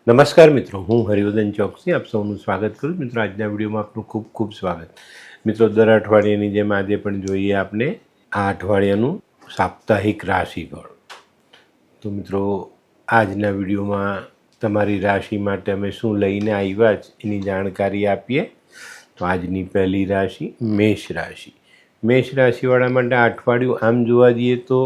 નમસ્કાર મિત્રો, હું હરિવર્ધન ચોકસી આપ સૌનું સ્વાગત કરું મિત્રો. આજના વિડીયોમાં આપનું ખૂબ ખૂબ સ્વાગત. મિત્રો, દર અઠવાડિયાની જેમ આજે પણ જોઈએ આપણે આ અઠવાડિયાનું સાપ્તાહિક રાશિફળ. તો મિત્રો, આજના વિડીયોમાં તમારી રાશિ માટે અમે શું લઈને આવ્યા છે એની જાણકારી આપીએ. તો આજની પહેલી રાશિ મેષ રાશિ. મેષ રાશિવાળા માટે આ અઠવાડિયું આમ જોવા જઈએ તો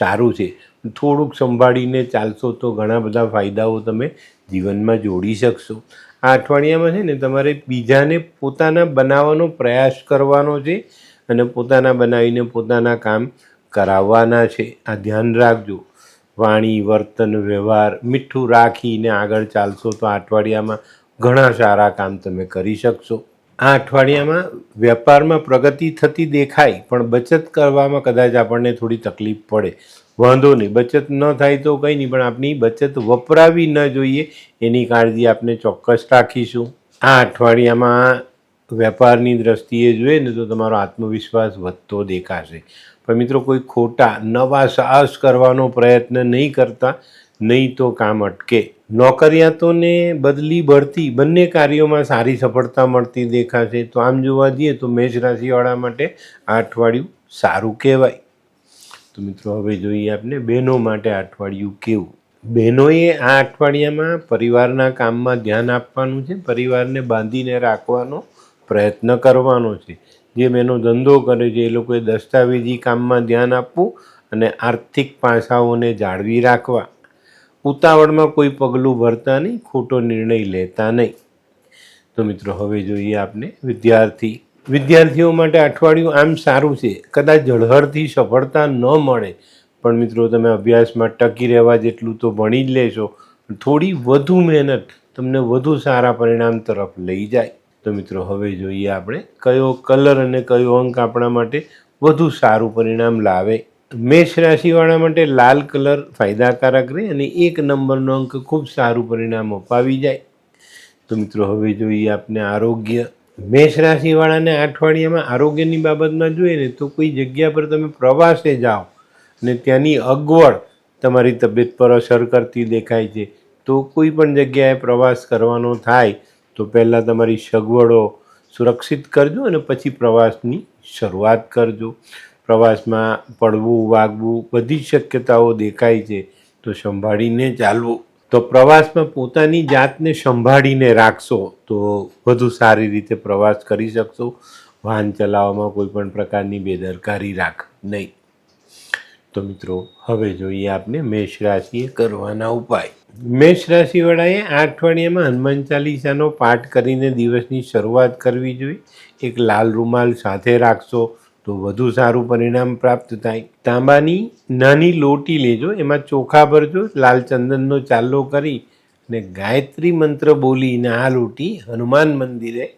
સારું છે. થોડુંક સંભાળીને ચાલશો તો ઘણા બધા ફાયદાઓ તમે જીવનમાં જોડી શકશો. આ અઠવાડિયામાં છે ને તમારે બીજાને પોતાના બનાવવાનો પ્રયાસ કરવાનો છે અને પોતાના બનાવીને પોતાના કામ કરાવવાના છે. આ ધ્યાન રાખજો. વાણી, વર્તન, વ્યવહાર મીઠું રાખીને આગળ ચાલશો તો આ અઠવાડિયામાં ઘણા સારા કામ તમે કરી શકશો. આ અઠવાડિયામાં વેપારમાં પ્રગતિ થતી દેખાય, પણ બચત કરવામાં કદાચ આપણને થોડી તકલીફ પડે. વાંધો નહીં, બચત ન થાય તો કંઈ નહીં, પણ આપણી બચત વપરાવી ન જોઈએ એની કાળજી આપણે ચોક્કસ રાખીશું. આ અઠવાડિયામાં વેપારની દ્રષ્ટિએ જોઈએ ને તો તમારો આત્મવિશ્વાસ વધતો દેખાશે. પણ મિત્રો, કોઈ ખોટા નવા સાહસ કરવાનો પ્રયત્ન નહીં કરતા, નહીં તો કામ અટકે. નોકરિયાતોને બદલી બઢતી બંને કાર્યોમાં સારી સફળતા મળતી દેખાશે. તો આમ જોવા જઈએ તો મેષ રાશિવાળા માટે આ અઠવાડિયું સારું કહેવાય. તો મિત્રો, હવે જોઈએ આપણે બહેનો માટે આ અઠવાડિયું કેવું. બહેનોએ આ અઠવાડિયામાં પરિવારના કામમાં ધ્યાન આપવાનું છે. પરિવારને બાંધીને રાખવાનો પ્રયત્ન કરવાનો છે. જે બહેનો ધંધો કરે છે એ લોકોએ દસ્તાવેજી કામમાં ધ્યાન આપવું અને આર્થિક પાસાઓને જાળવી રાખવા. ઉતાવળમાં કોઈ પગલું ભરતા નહીં, ખોટો નિર્ણય લેતા નહીં. તો મિત્રો, હવે જોઈએ આપણે વિદ્યાર્થીઓ માટે અઠવાડિયું આમ સારું છે. કદાચ ઝળહળથી સફળતા ન મળે, પણ મિત્રો તમે અભ્યાસમાં ટકી રહેવા જેટલું તો ભણી જ લેશો. થોડી વધુ મહેનત તમને વધુ સારા પરિણામ તરફ લઈ જાય. તો મિત્રો, હવે જોઈએ આપણે કયો કલર અને કયો અંક આપણા માટે વધુ સારું પરિણામ લાવે. મેષ રાશિવાળા માટે લાલ કલર ફાયદાકારક રહે અને 1 નંબરનો અંક ખૂબ સારું પરિણામ અપાવી જાય. તો મિત્રો, હવે જોઈએ આપણે આરોગ્ય. મેષ રાશિવાળાને આ અઠવાડિયામાં આરોગ્યની બાબતમાં જોઈએ ને તો કોઈ જગ્યા પર તમે પ્રવાસે જાઓ અને ત્યાંની અગવડ તમારી તબિયત પર અસર કરતી દેખાય છે. તો કોઈ પણ જગ્યાએ પ્રવાસ કરવાનો થાય તો પહેલાં તમારી સગવડો સુરક્ષિત કરજો અને પછી પ્રવાસની શરૂઆત કરજો. પ્રવાસમાં પડવું, વાગવું બધી જ શક્યતાઓ દેખાય છે, તો સંભાળીને ચાલવું. તો પ્રવાસમાં પોતાની જાતને સંભાળીને રાખશો તો વધુ સારી રીતે પ્રવાસ કરી શકશો. વાહન ચલાવવામાં કોઈ પણ પ્રકારની બેદરકારી રાખ નહીં. તો મિત્રો, હવે જોઈએ આપણે મેષ રાશિએ કરવાના ઉપાય. મેષ રાશિવાળાએ આ અઠવાડિયામાં હનુમાન ચાલીસાનો પાઠ કરીને દિવસની શરૂઆત કરવી જોઈએ. એક લાલ રૂમાલ સાથે રાખશો તો વધુ સારું પરિણામ પ્રાપ્ત થાય. તાંબાની નાની લોટી લેજો, એમાં ચોખા ભરજો, લાલ ચંદનનો ચાલ્લો કરી અને ગાયત્રી મંત્ર બોલીને આ લોટી હનુમાન મંદિરે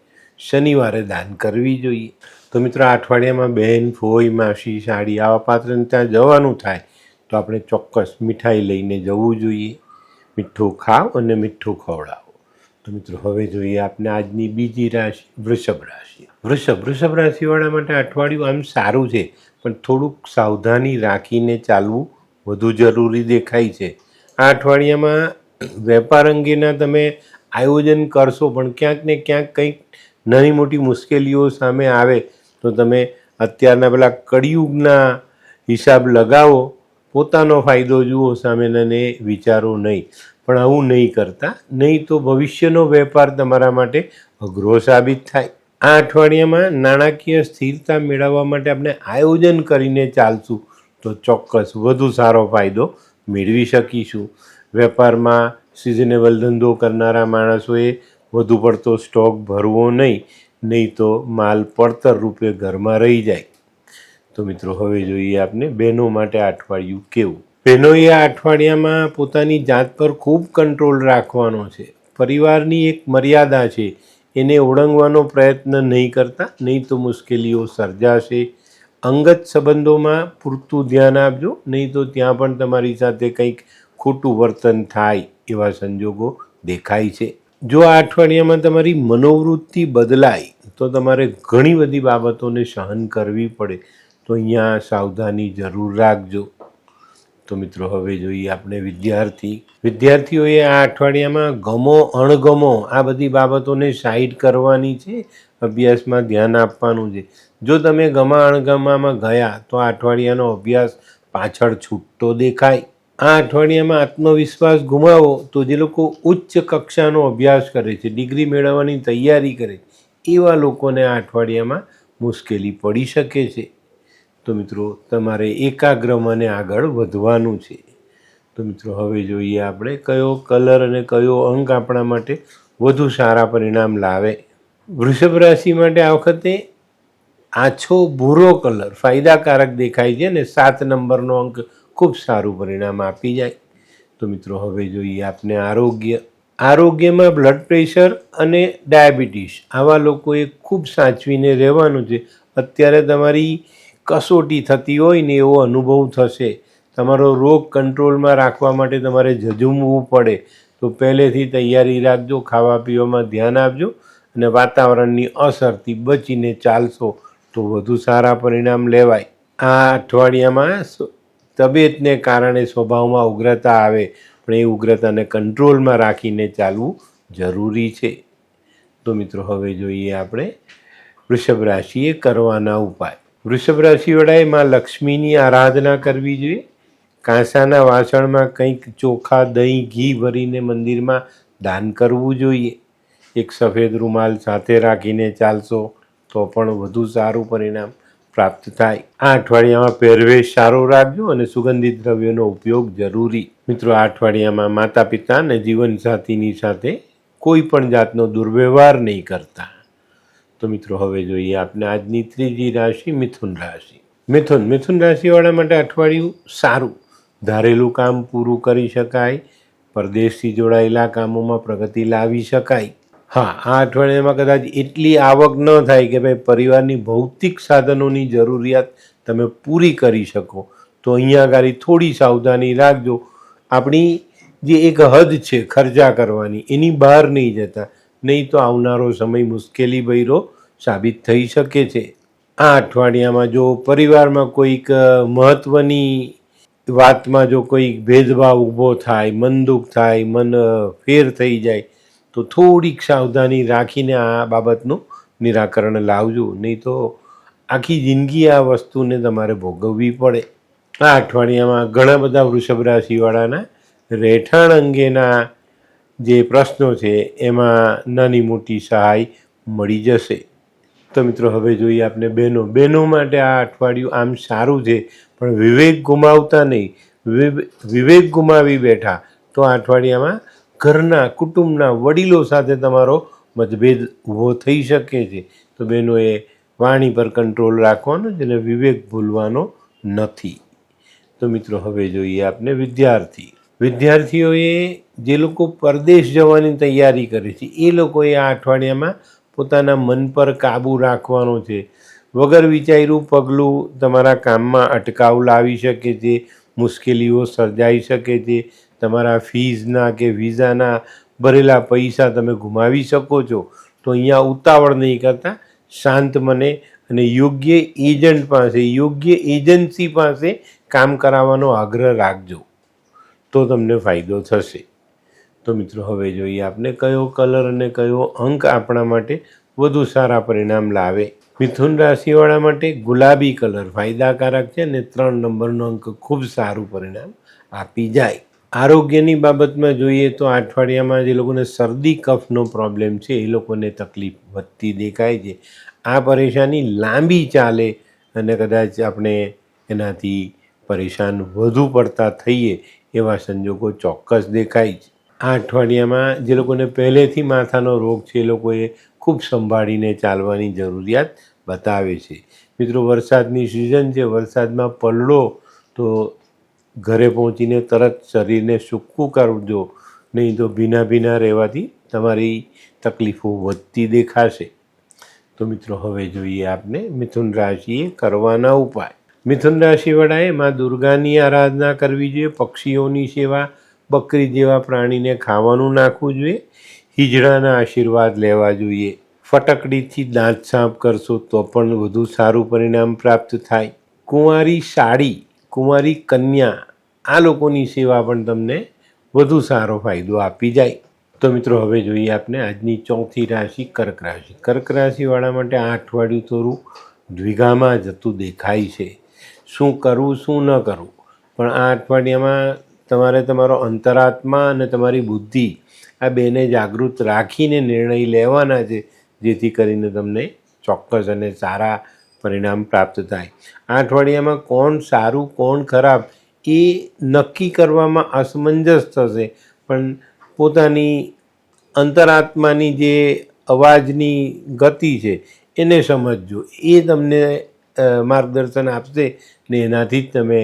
શનિવારે દાન કરવી જોઈએ. તો મિત્રો, આ અઠવાડિયામાં બહેન, ફોઈ, માસી, સાડી આવા પાત્રને ત્યાં જવાનું થાય તો આપણે ચોક્કસ મીઠાઈ લઈને જવું જોઈએ. મીઠું ખાઓ અને મીઠું ખવડાવો. તો મિત્રો, હવે જોઈએ આપણે આજની બીજી રાશિ વૃષભ રાશિ. વૃષભ રાશિવાળા માટે અઠવાડિયું આમ સારું છે, પણ થોડુંક સાવધાની રાખીને ચાલવું વધુ જરૂરી દેખાય છે. આ અઠવાડિયામાં વેપાર અંગેના તમે આયોજન કરશો, પણ ક્યાંક ને ક્યાંક કંઈક નાની મોટી મુશ્કેલીઓ સામે આવે તો તમે અત્યારના પેલા કળિયુગના હિસાબ લગાવો, પોતાનો ફાયદો જુઓ, સામેનાને વિચારો નહીં. પણ આવું નહીં કરતા, નહીં તો ભવિષ્યનો વેપાર તમારા માટે અઘરો સાબિત થાય. આ અઠવાડિયામાં નાણાકીય સ્થિરતા મેળવવા માટે આપણે આયોજન કરીને ચાલશું તો ચોક્કસ વધુ સારો ફાયદો મેળવી શકીશું. વેપારમાં સિઝનેબલ ધંધો કરનારા માણસોએ વધુ પડતો સ્ટોક ભરવો નહીં તો માલ પડતર રૂપે ઘરમાં રહી જાય. તો મિત્રો, હવે જોઈએ આપણે બહેનો માટે આ અઠવાડિયું કેવું. બહેનોએ આ અઠવાડિયામાં પોતાની જાત પર ખૂબ કંટ્રોલ રાખવાનો છે. પરિવારની એક મર્યાદા છે, એને ઓળંગવાનો પ્રયત્ન નહીં કરતા, નહીં તો મુશ્કેલીઓ સર્જાશે. અંગત સંબંધોમાં પૂરતું ધ્યાન આપજો, નહીં તો ત્યાં પણ તમારી સાથે કંઈક ખોટું વર્તન થાય એવા સંજોગો દેખાય છે. જો આ અઠવાડિયામાં તમારી મનોવૃત્તિ બદલાય તો તમારે ઘણી બધી બાબતોને સહન કરવી પડે. તો અહીંયા સાવધાની જરૂર રાખજો. તો મિત્રો હવે જોઈએ આપણે વિદ્યાર્થીઓએ આ અઠવાડિયામાં ગમો અણગમો આ બધી બાબતોને સાઈડ કરવાની છે, અભ્યાસમાં ધ્યાન આપવાનું છે. જો તમે ગમા અણગમામાં ગયા તો આ અઠવાડિયાનો અભ્યાસ પાછળ છૂટતો દેખાય. આ અઠવાડિયામાં આત્મવિશ્વાસ ગુમાવો તો જે લોકો ઉચ્ચ કક્ષાનો અભ્યાસ કરે છે, ડિગ્રી મેળવવાની તૈયારી કરે એવા લોકોને આ અઠવાડિયામાં મુશ્કેલી પડી શકે છે. તો મિત્રો તમારે એકાગ્ર મને આગળ વધવાનું છે. તો મિત્રો હવે જોઈએ આપણે કયો કલર અને કયો અંક આપણા માટે વધુ સારા પરિણામ લાવે. વૃષભ રાશિ માટે આ વખતે આછો ભૂરો કલર ફાયદાકારક દેખાય છે અને 7 નંબરનો અંક ખૂબ સારું પરિણામ આપી જાય. તો મિત્રો હવે જોઈએ આપણે આરોગ્યમાં બ્લડ પ્રેશર અને ડાયાબિટીસ આવા લોકોએ ખૂબ સાચવીને રહેવાનું છે. અત્યારે તમારી કસોટી થતી હોય ને એવો અનુભવ થશે. તમારો રોગ કંટ્રોલમાં રાખવા માટે તમારે ઝઝૂમવું પડે, તો પહેલેથી તૈયારી રાખજો, ખાવા પીવામાં ધ્યાન આપજો અને વાતાવરણની અસરથી બચીને ચાલશો તો વધુ સારા પરિણામ લેવાય. આ અઠવાડિયામાં તબિયતને કારણે સ્વભાવમાં ઉગ્રતા આવે, પણ એ ઉગ્રતાને કંટ્રોલમાં રાખીને ચાલવું જરૂરી છે. તો મિત્રો હવે જોઈએ આપણે વૃષભ રાશિએ કરવાના ઉપાય. વૃષભ રાશિવાળાએ માં લક્ષ્મીની આરાધના કરવી જોઈએ. કાંસાના વાસણમાં કંઈક ચોખા, દહીં, ઘી ભરીને મંદિરમાં દાન કરવું જોઈએ. એક સફેદ રૂમાલ સાથે રાખીને ચાલશો તો પણ વધુ સારું પરિણામ પ્રાપ્ત થાય. આ અઠવાડિયામાં પહેરવેશ સારો રાખજો અને સુગંધિત દ્રવ્યોનો ઉપયોગ જરૂરી. મિત્રો આ અઠવાડિયામાં માતા પિતા અને જીવનસાથીની સાથે કોઈ પણ જાતનો દુર્વ્યવહાર નહીં કરતા. તો મિત્રો હવે જોઈએ આપણે આજની ત્રીજી રાશિ મિથુન રાશિ. મિથુન રાશિવાળા માટે અઠવાડિયું સારું. ધારેલું કામ પૂરું કરી શકાય, પરદેશથી જોડાયેલા કામોમાં પ્રગતિ લાવી શકાય. હા, આ અઠવાડિયામાં કદાચ એટલી આવક ન થાય કે ભાઈ પરિવારની ભૌતિક સાધનોની જરૂરિયાત તમે પૂરી કરી શકો, તો અહીંયા આગળ થોડી સાવધાની રાખજો. આપણી જે એક હદ છે ખર્ચા કરવાની એની બહાર નહીં જતા, નહીં તો આવનારો સમય મુશ્કેલી ભર્યો સાબિત થઈ શકે છે. આ અઠવાડિયામાં જો પરિવારમાં કોઈક મહત્ત્વની વાતમાં જો કોઈક ભેદભાવ ઊભો થાય, મન દુઃખ થાય, મન ફેર થઈ જાય તો થોડીક સાવધાની રાખીને આ બાબતનું નિરાકરણ લાવજો, નહીં તો આખી જિંદગી આ વસ્તુને તમારે ભોગવવી પડે. આ અઠવાડિયામાં ઘણા બધા વૃષભ રાશિવાળાના રહેઠાણ અંગેના જે પ્રશ્નો છે એમાં નાની મોટી સહાય મળી જશે. તો મિત્રો હવે જોઈએ આપણે બહેનો માટે આ અઠવાડિયું આમ સારું છે, પણ વિવેક ગુમાવતા નહીં. વિવેક ગુમાવી બેઠા તો આ અઠવાડિયામાં ઘરના કુટુંબના વડીલો સાથે તમારો મતભેદ ઊભો થઈ શકે છે. તો બહેનોએ વાણી પર કંટ્રોલ રાખવાનો છે અને વિવેક ભૂલવાનો નથી. તો મિત્રો હવે જોઈએ આપણે વિદ્યાર્થીઓએ જે લોકો પરદેશ જવાની તૈયારી કરે છે એ લોકોએ આ અઠવાડિયામાં પોતાના મન પર કાબૂ રાખવાનો છે. વગર વિચાર્યું પગલું તમારા કામમાં અટકાવ લાવી શકે છે, મુશ્કેલીઓ સર્જાઈ શકે છે. તમારા ફીઝના કે વિઝાના ભરેલા પૈસા તમે ગુમાવી શકો છો. તો અહીંયા ઉતાવળ નહીં કરતા, શાંત મને અને યોગ્ય એજન્ટ પાસે, યોગ્ય એજન્સી પાસે કામ કરાવવાનો આગ્રહ રાખજો, તો તમને ફાયદો થશે. તો મિત્રો હવે જોઈએ આપણે કયો કલર અને કયો અંક આપણા માટે વધુ સારા પરિણામ લાવે. મિથુન રાશિવાળા માટે ગુલાબી કલર ફાયદાકારક છે અને 3 નંબરનો અંક ખૂબ સારું પરિણામ આપી જાય. આરોગ્યની બાબતમાં જોઈએ તો આ અઠવાડિયામાં જે લોકોને શરદી કફનો પ્રોબ્લેમ છે એ લોકોને તકલીફ વધતી દેખાય છે. આ પરેશાની લાંબી ચાલે અને કદાચ આપણે એનાથી પરેશાન વધુ પડતા થઈએ એવા સંજોગો ચોક્કસ દેખાય છે. આ અઠવાડિયામાં જે લોકોને પહેલેથી માથાનો રોગ છે એ લોકોએ ખૂબ સંભાળીને ચાલવાની જરૂરિયાત બતાવે છે. મિત્રો વરસાદની સિઝન છે, વરસાદમાં પલળો તો ઘરે પહોંચીને તરત શરીરને સૂકું કરજો, નહીં તો ભીના રહેવાથી તમારી તકલીફો વધતી દેખાશે. તો મિત્રો હવે જોઈએ આપણે મિથુન રાશિએ કરવાના ઉપાય. મિથુન રાશિવાળાએ માં દુર્ગાની આરાધના કરવી જોઈએ, પક્ષીઓની સેવા, બકરી જેવા પ્રાણીને ખાવાનું નાખવું જોઈએ, હિજડાના આશીર્વાદ લેવા જોઈએ. ફટકડીથી દાંત સાફ કરશો તો પણ વધુ સારું પરિણામ પ્રાપ્ત થાય. કુંવારી કન્યા આ લોકોની સેવા પણ તમને વધુ સારો ફાયદો આપી જાય. તો મિત્રો હવે જોઈએ આપણે આજની ચોથી રાશિ કર્ક રાશિ. કર્ક રાશિવાળા માટે આ અઠવાડિયું થોડું દ્વિધામાં જતું દેખાય છે. શું કરવું શું ન કરવું, પણ આ અઠવાડિયામાં તમારે તમારો અંતરાત્મા અને તમારી બુદ્ધિ આ બેને જાગૃત રાખીને નિર્ણય લેવાના છે, જેથી કરીને તમને ચોક્કસ અને સારા પરિણામ પ્રાપ્ત થાય. આ અઠવાડિયામાં કોણ સારું કોણ ખરાબ એ નક્કી કરવામાં અસમંજસ થશે, પણ પોતાની અંતરાત્માની જે અવાજની ગતિ છે એને સમજજો, એ તમને માર્ગદર્શન આપશે ને એનાથી જ તમે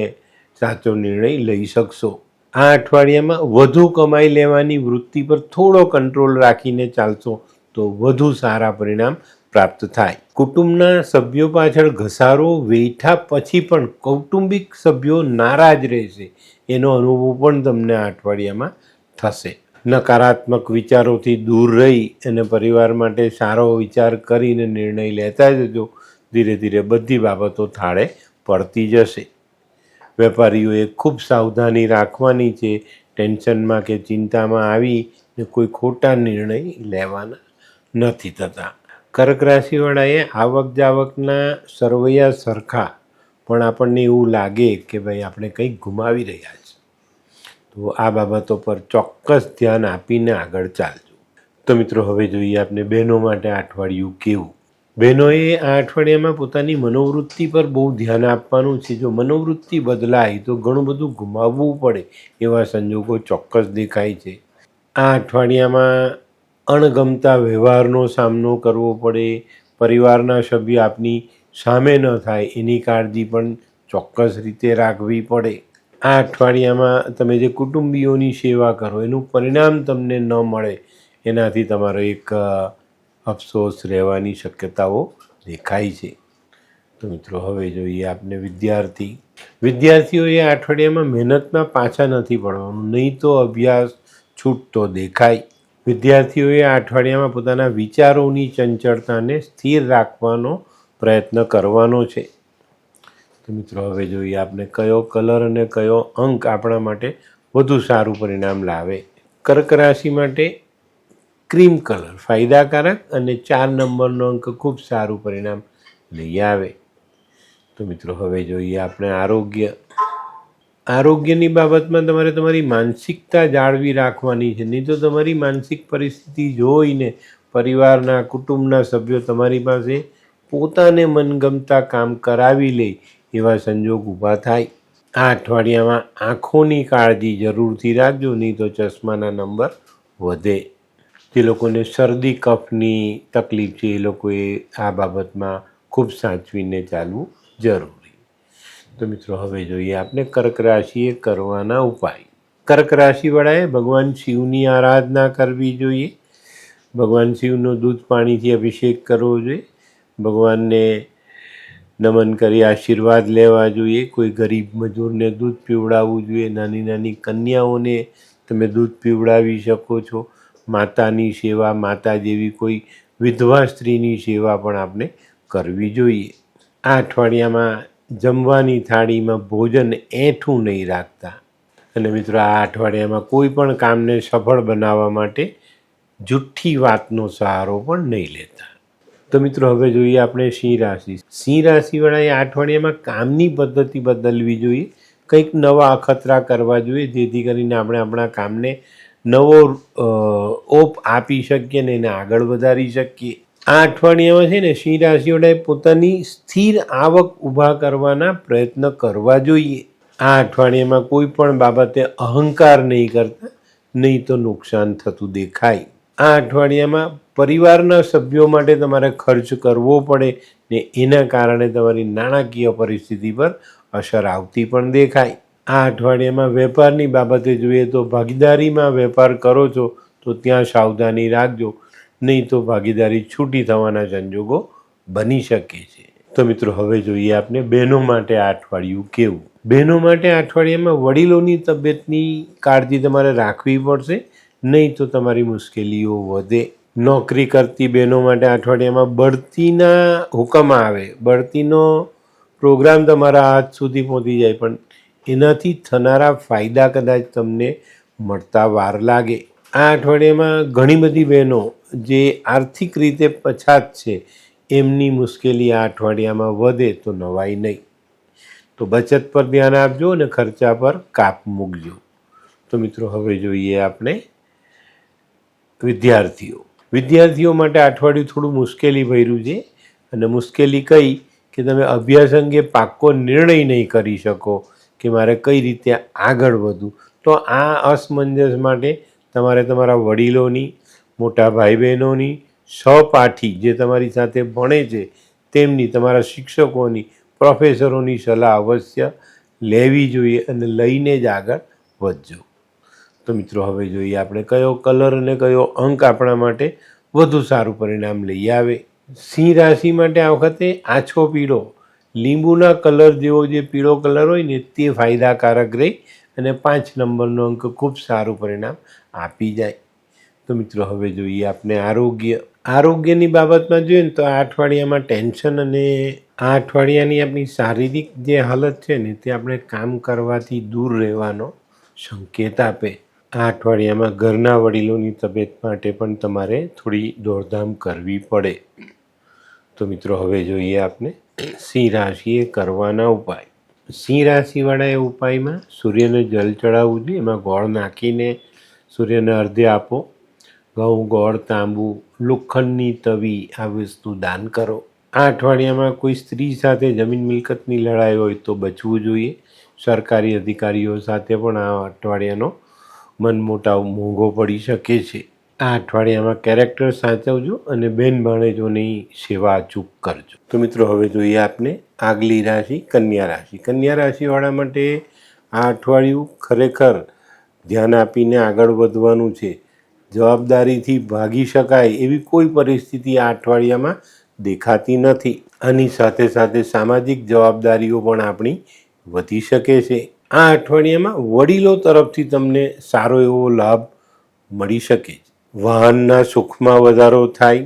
સાચો નિર્ણય લઈ શકશો. આ અઠવાડિયામાં વધુ કમાઈ લેવાની વૃત્તિ પર થોડો કંટ્રોલ રાખીને ચાલશો તો વધુ સારા પરિણામ પ્રાપ્ત થાય. કુટુંબના સભ્યો પાછળ ઘસારો વેઠા પછી પણ કૌટુંબિક સભ્યો નારાજ રહેશે, એનો અનુભવ પણ તમને આ અઠવાડિયામાં થશે. નકારાત્મક વિચારોથી દૂર રહી અને પરિવાર માટે સારો વિચાર કરીને નિર્ણય લેતા જજો. ધીરે ધીરે બધી બાબતો થાળે પડતી જશે. વેપારીઓએ ખૂબ સાવધાની રાખવાની છે. ટેન્શનમાં કે ચિંતામાં આવીને કોઈ ખોટા નિર્ણય લેવાના નથી થતા. કર્ક રાશિવાળાએ આવક જાવકના સરવૈયા સરખા, પણ આપણને એવું લાગે કે ભાઈ આપણે કંઈક ગુમાવી રહ્યા છીએ, તો આ બાબતો પર ચોક્કસ ધ્યાન આપીને આગળ ચાલજો. તો મિત્રો હવે જોઈએ આપણે બહેનો માટે આ અઠવાડિયું કેવું. બહેનોએ આ અઠવાડિયામાં પોતાની મનોવૃત્તિ પર બહુ ધ્યાન આપવાનું છે. જો મનોવૃત્તિ બદલાય તો ઘણું બધું ગુમાવવું પડે એવા સંજોગો ચોક્કસ દેખાય છે. આ અઠવાડિયામાં અણગમતા વ્યવહારનો સામનો કરવો પડે. પરિવારના સભ્ય આપની સામે ન થાય એની કાળજી પણ ચોક્કસ રીતે રાખવી પડે. આ અઠવાડિયામાં તમે જે કુટુંબીઓની સેવા કરો એનું પરિણામ તમને ન મળે, એનાથી તમારો એક અફસોસ રહેવાની શક્યતાઓ દેખાય છે. તો મિત્રો હવે જોઈએ આપણે વિદ્યાર્થીઓએ આ અઠવાડિયામાં મહેનતમાં પાછા નથી પડવાનું, નહીં તો અભ્યાસ છૂટતો દેખાય. વિદ્યાર્થીઓએ આ અઠવાડિયામાં પોતાના વિચારોની ચંચળતાને સ્થિર રાખવાનો પ્રયત્ન કરવાનો છે. તો મિત્રો હવે જોઈએ આપણે કયો કલર અને કયો અંક આપણા માટે વધુ સારું પરિણામ લાવે. કર્ક રાશિ માટે ક્રીમ કલર ફાયદાકારક અને 4 નંબરનો અંક ખૂબ સારું પરિણામ લઈ આવે. તો મિત્રો હવે જોઈએ આપણે આરોગ્યની બાબતમાં તમારે તમારી માનસિકતા જાળવી રાખવાની છે, નહીં તો તમારી માનસિક પરિસ્થિતિ જોઈને પરિવારના કુટુંબના સભ્યો તમારી પાસે પોતાને મનગમતા કામ કરાવી લે એવા સંજોગ ઊભા થાય. આ અઠવાડિયામાં આંખોની કાળજી જરૂરથી રાખજો, નહીં તો ચશ્માના નંબર વધે. જે લોકોને શરદી કફની તકલીફ છે એ લોકોએ આ બાબતમાં ખૂબ સાચવીને ચાલવું જરૂરી. તો મિત્રો હવે જોઈએ આપણે કર્ક રાશિએ કરવાના ઉપાય. કર્ક રાશિવાળાએ ભગવાન શિવની આરાધના કરવી જોઈએ. ભગવાન શિવનો દૂધ પાણીથી અભિષેક કરવો જોઈએ. ભગવાનને નમન કરી આશીર્વાદ લેવા જોઈએ. કોઈ ગરીબ મજૂરને દૂધ પીવડાવવું જોઈએ. નાની નાની કન્યાઓને તમે દૂધ પીવડાવી શકો છો. માતાની સેવા, માતા જેવી કોઈ વિધવા સ્ત્રીની સેવા પણ આપણે કરવી જોઈએ. આ અઠવાડિયામાં જમવાની થાળીમાં ભોજન એઠું નહીં રાખતા. અને મિત્રો આ અઠવાડિયામાં કોઈ પણ કામને સફળ બનાવવા માટે જુઠ્ઠી વાતનો સહારો પણ નહીં લેતા. તો મિત્રો હવે જોઈએ આપણે સિંહ રાશિવાળાએ આ અઠવાડિયામાં કામની પદ્ધતિ બદલવી જોઈએ. કંઈક નવા અખતરા કરવા જોઈએ, જેથી કરીને આપણે આપણા કામને નવો ઓપ આપી શકીએ ને એને આગળ વધારી શકીએ. આ અઠવાડિયામાં છે ને સિંહ રાશિવાળાએ પોતાની સ્થિર આવક ઊભા કરવાના પ્રયત્ન કરવા જોઈએ. આ અઠવાડિયામાં કોઈ પણ બાબતે અહંકાર નહીં કરતા, નહીં તો નુકસાન થતું દેખાય. આ અઠવાડિયામાં પરિવારના સભ્યો માટે તમારે ખર્ચ કરવો પડે ને એના કારણે તમારી નાણાકીય પરિસ્થિતિ પર અસર આવતી પણ દેખાય. આ અઠવાડિયામાં વેપારની બાબતે જોઈએ તો ભાગીદારીમાં વેપાર કરો છો તો ત્યાં સાવધાની રાખજો, નહીં તો ભાગીદારી છૂટી થવાના સંજોગો બની શકે છે. તો મિત્રો હવે જોઈએ આપણે બહેનો માટે આ અઠવાડિયું કેવું. બહેનો માટે આ અઠવાડિયામાં વડીલોની તબિયતની કાળજી તમારે રાખવી પડશે, નહીં તો તમારી મુશ્કેલીઓ વધે. નોકરી કરતી બહેનો માટે આ અઠવાડિયામાં બઢતીના હુકમ આવે, બઢતીનો પ્રોગ્રામ તમારા હાથ સુધી પહોંચી જાય, પણ એનાથી થનારા ફાયદા કદાચ તમને મળતા વાર લાગે. આ અઠવાડિયામાં ઘણી બધી બહેનો જે આર્થિક રીતે પછાત છે એમની મુશ્કેલી આ અઠવાડિયામાં વધે તો નવાઈ નહીં. તો બચત પર ધ્યાન આપજો અને ખર્ચા પર કાપ મૂકજો. તો મિત્રો હવે જોઈએ આપણે વિદ્યાર્થીઓ માટે અઠવાડિયું થોડું મુશ્કેલી ભર્યું છે. અને મુશ્કેલી કઈ કે તમે અભ્યાસ અંગે પાક્કો નિર્ણય નહીં કરી શકો કે મારે કઈ રીતે આગળ વધવું. તો આ અસમંજસ માટે તમારે તમારા વડીલોની, મોટા ભાઈ બહેનોની, સહપાઠી જે તમારી સાથે ભણે છે તેમની, તમારા શિક્ષકોની, પ્રોફેસરોની સલાહ અવશ્ય લેવી જોઈએ અને લઈને જ આગળ વધજો. તો મિત્રો હવે જોઈએ આપણે કયો કલર અને કયો અંક આપણા માટે વધુ સારું પરિણામ લઈ આવે. સિંહ રાશિ માટે આ વખતે આછો પીળો, લીંબુના કલર જેવો જે પીળો કલર હોય ને તે ફાયદાકારક રહી અને 5 નંબરનો અંક ખૂબ સારું પરિણામ આપી જાય. તો મિત્રો હવે જોઈએ આપણે આરોગ્યની બાબતમાં જોઈએ ને તો આ અઠવાડિયામાં ટેન્શન અને આ અઠવાડિયાની આપણી શારીરિક જે હાલત છે ને તે આપણે કામ કરવાથી દૂર રહેવાનો સંકેત આપે. આ અઠવાડિયામાં ઘરના વડીલોની તબિયત માટે પણ તમારે થોડી દોડધામ કરવી પડે. તો મિત્રો હવે જોઈએ આપણે સિંહ રાશિએ કરવાના ઉપાય. સિંહ રાશિવાળા એ ઉપાયમાં સૂર્યને જલ ચડાવવું જોઈએ. એમાં ગોળ નાખીને સૂર્યને અર્ધ્ય આપો. ઘઉં, ગોળ, તાંબુ, લોખંડની તવી આ વસ્તુ દાન કરો. આ અઠવાડિયામાં કોઈ સ્ત્રી સાથે જમીન મિલકતની લડાઈ હોય તો બચવું જોઈએ. સરકારી અધિકારીઓ સાથે પણ આ અઠવાડિયાનો મનમોટાવ મોંઘો પડી શકે છે. આ અઠવાડિયામાં કેરેક્ટર સાચવજો અને બેન ભાણેજોની સેવા અચૂક કરજો. તો મિત્રો હવે જોઈએ આપણે આગલી રાશિ કન્યા રાશિ. કન્યા રાશિવાળા માટે આ અઠવાડિયું ખરેખર ધ્યાન આપીને આગળ વધવાનું છે. જવાબદારીથી ભાગી શકાય એવી કોઈ પરિસ્થિતિ આ અઠવાડિયામાં દેખાતી નથી. આની સાથે સાથે સામાજિક જવાબદારીઓ પણ આપણી વધી શકે છે. આ અઠવાડિયામાં વડીલો તરફથી તમને સારો એવો લાભ મળી શકે. વાહનના સુખમાં વધારો થાય.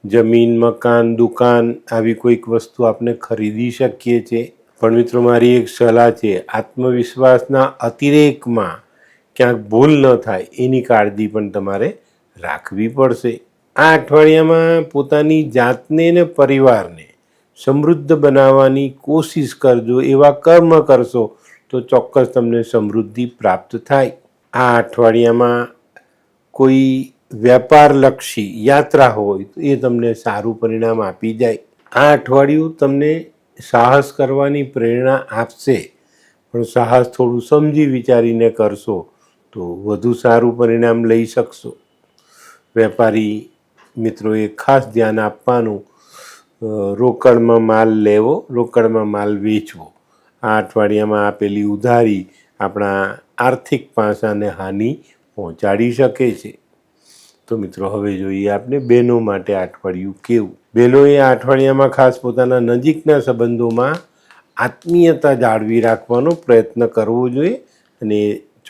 જમીન, મકાન, દુકાન આવી કોઈક વસ્તુ આપણે ખરીદી શકીએ છીએ. પણ મિત્રો મારી એક સલાહ છે, આત્મવિશ્વાસના અતિરેકમાં ક્યાંક ભૂલ ન થાય એની કાળજી પણ તમારે રાખવી પડશે. આ અઠવાડિયામાં પોતાની જાતને ને પરિવારને સમૃદ્ધ બનાવવાની કોશિશ કરજો. એવા કર્મ કરશો તો ચોક્કસ તમને સમૃદ્ધિ પ્રાપ્ત થાય. આ અઠવાડિયામાં કોઈ વ્યાપારલક્ષી યાત્રા હોય તો એ તમને સારું પરિણામ આપી જાય. આ અઠવાડિયું તમને સાહસ કરવાની પ્રેરણા આપશે, પણ સાહસ થોડું સમજી વિચારીને કરશો તો વધુ સારું પરિણામ લઈ શકશો. વેપારી મિત્રોએ ખાસ ધ્યાન આપવાનું, રોકડમાં માલ લેવો, રોકડમાં માલ વેચવો. આ અઠવાડિયામાં આપેલી ઉધારી આપણા આર્થિક પાસાને હાનિ પહોંચાડી શકે છે. તો મિત્રો હવે જોઈએ આપણે બહેનો માટે આ અઠવાડિયું કેવું. બહેનોએ આ અઠવાડિયામાં ખાસ પોતાના નજીકના સંબંધોમાં આત્મીયતા જાળવી રાખવાનો પ્રયત્ન કરવો જોઈએ અને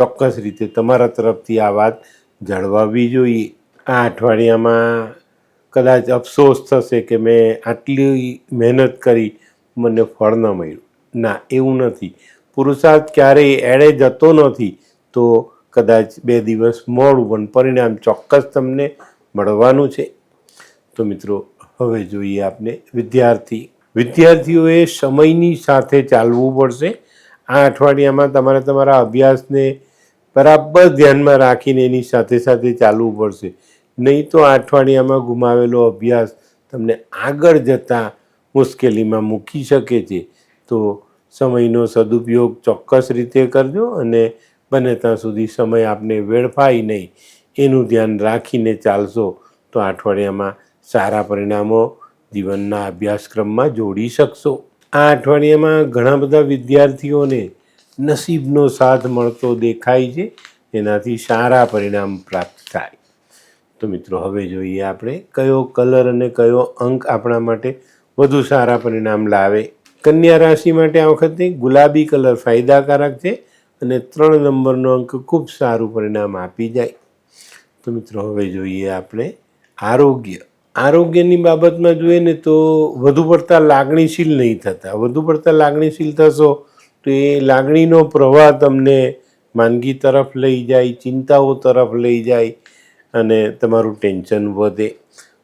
ચોક્કસ રીતે તમારા તરફથી આ વાત જળવાવી જોઈએ. આ અઠવાડિયામાં કદાચ અફસોસ થશે કે મેં આટલી મહેનત કરી, મને ફળ ન મળ્યું. ના, એવું નથી. પુરુષાર્થ ક્યારેય એળે જતો નથી. તો કદાચ 2 દિવસ મોડું પણ પરિણામ ચોક્કસ તમને મળવાનું છે. તો મિત્રો હવે જોઈએ આપણે વિદ્યાર્થીઓએ સમયની સાથે ચાલવું પડશે. આ અઠવાડિયામાં તમારે તમારા અભ્યાસને બરાબર ધ્યાનમાં રાખીને એની સાથે સાથે ચાલવું પડશે. નહીં તો આ અઠવાડિયામાં ગુમાવેલો અભ્યાસ તમને આગળ જતાં મુશ્કેલીમાં મૂકી શકે છે. તો સમયનો સદુપયોગ ચોક્કસ રીતે કરજો અને બને ત્યાં સુધી સમય આપને વેડફાય નહીં એનું ધ્યાન રાખીને ચાલશો તો આ અઠવાડિયામાં સારા પરિણામો જીવનના અભ્યાસક્રમમાં જોડી શકશો. આ અઠવાડિયામાં ઘણા બધા વિદ્યાર્થીઓને નસીબનો સાથ મળતો દેખાય છે. એનાથી સારા પરિણામ પ્રાપ્ત થાય. તો મિત્રો હવે જોઈએ આપણે કયો કલર અને કયો અંક આપણા માટે વધુ સારા પરિણામ લાવે. કન્યા રાશિ માટે આ વખતે ગુલાબી કલર ફાયદાકારક છે અને 3 નંબરનો અંક ખૂબ સારું પરિણામ આપી જાય. તો મિત્રો હવે જોઈએ આપણે આરોગ્યની બાબતમાં જોઈએ ને તો વધુ પડતા લાગણીશીલ નહીં થતા. વધુ પડતા લાગણીશીલ થશો તો એ લાગણીનો પ્રવાહ તમને માંદગી તરફ લઈ જાય, ચિંતાઓ તરફ લઈ જાય અને તમારું ટેન્શન વધે.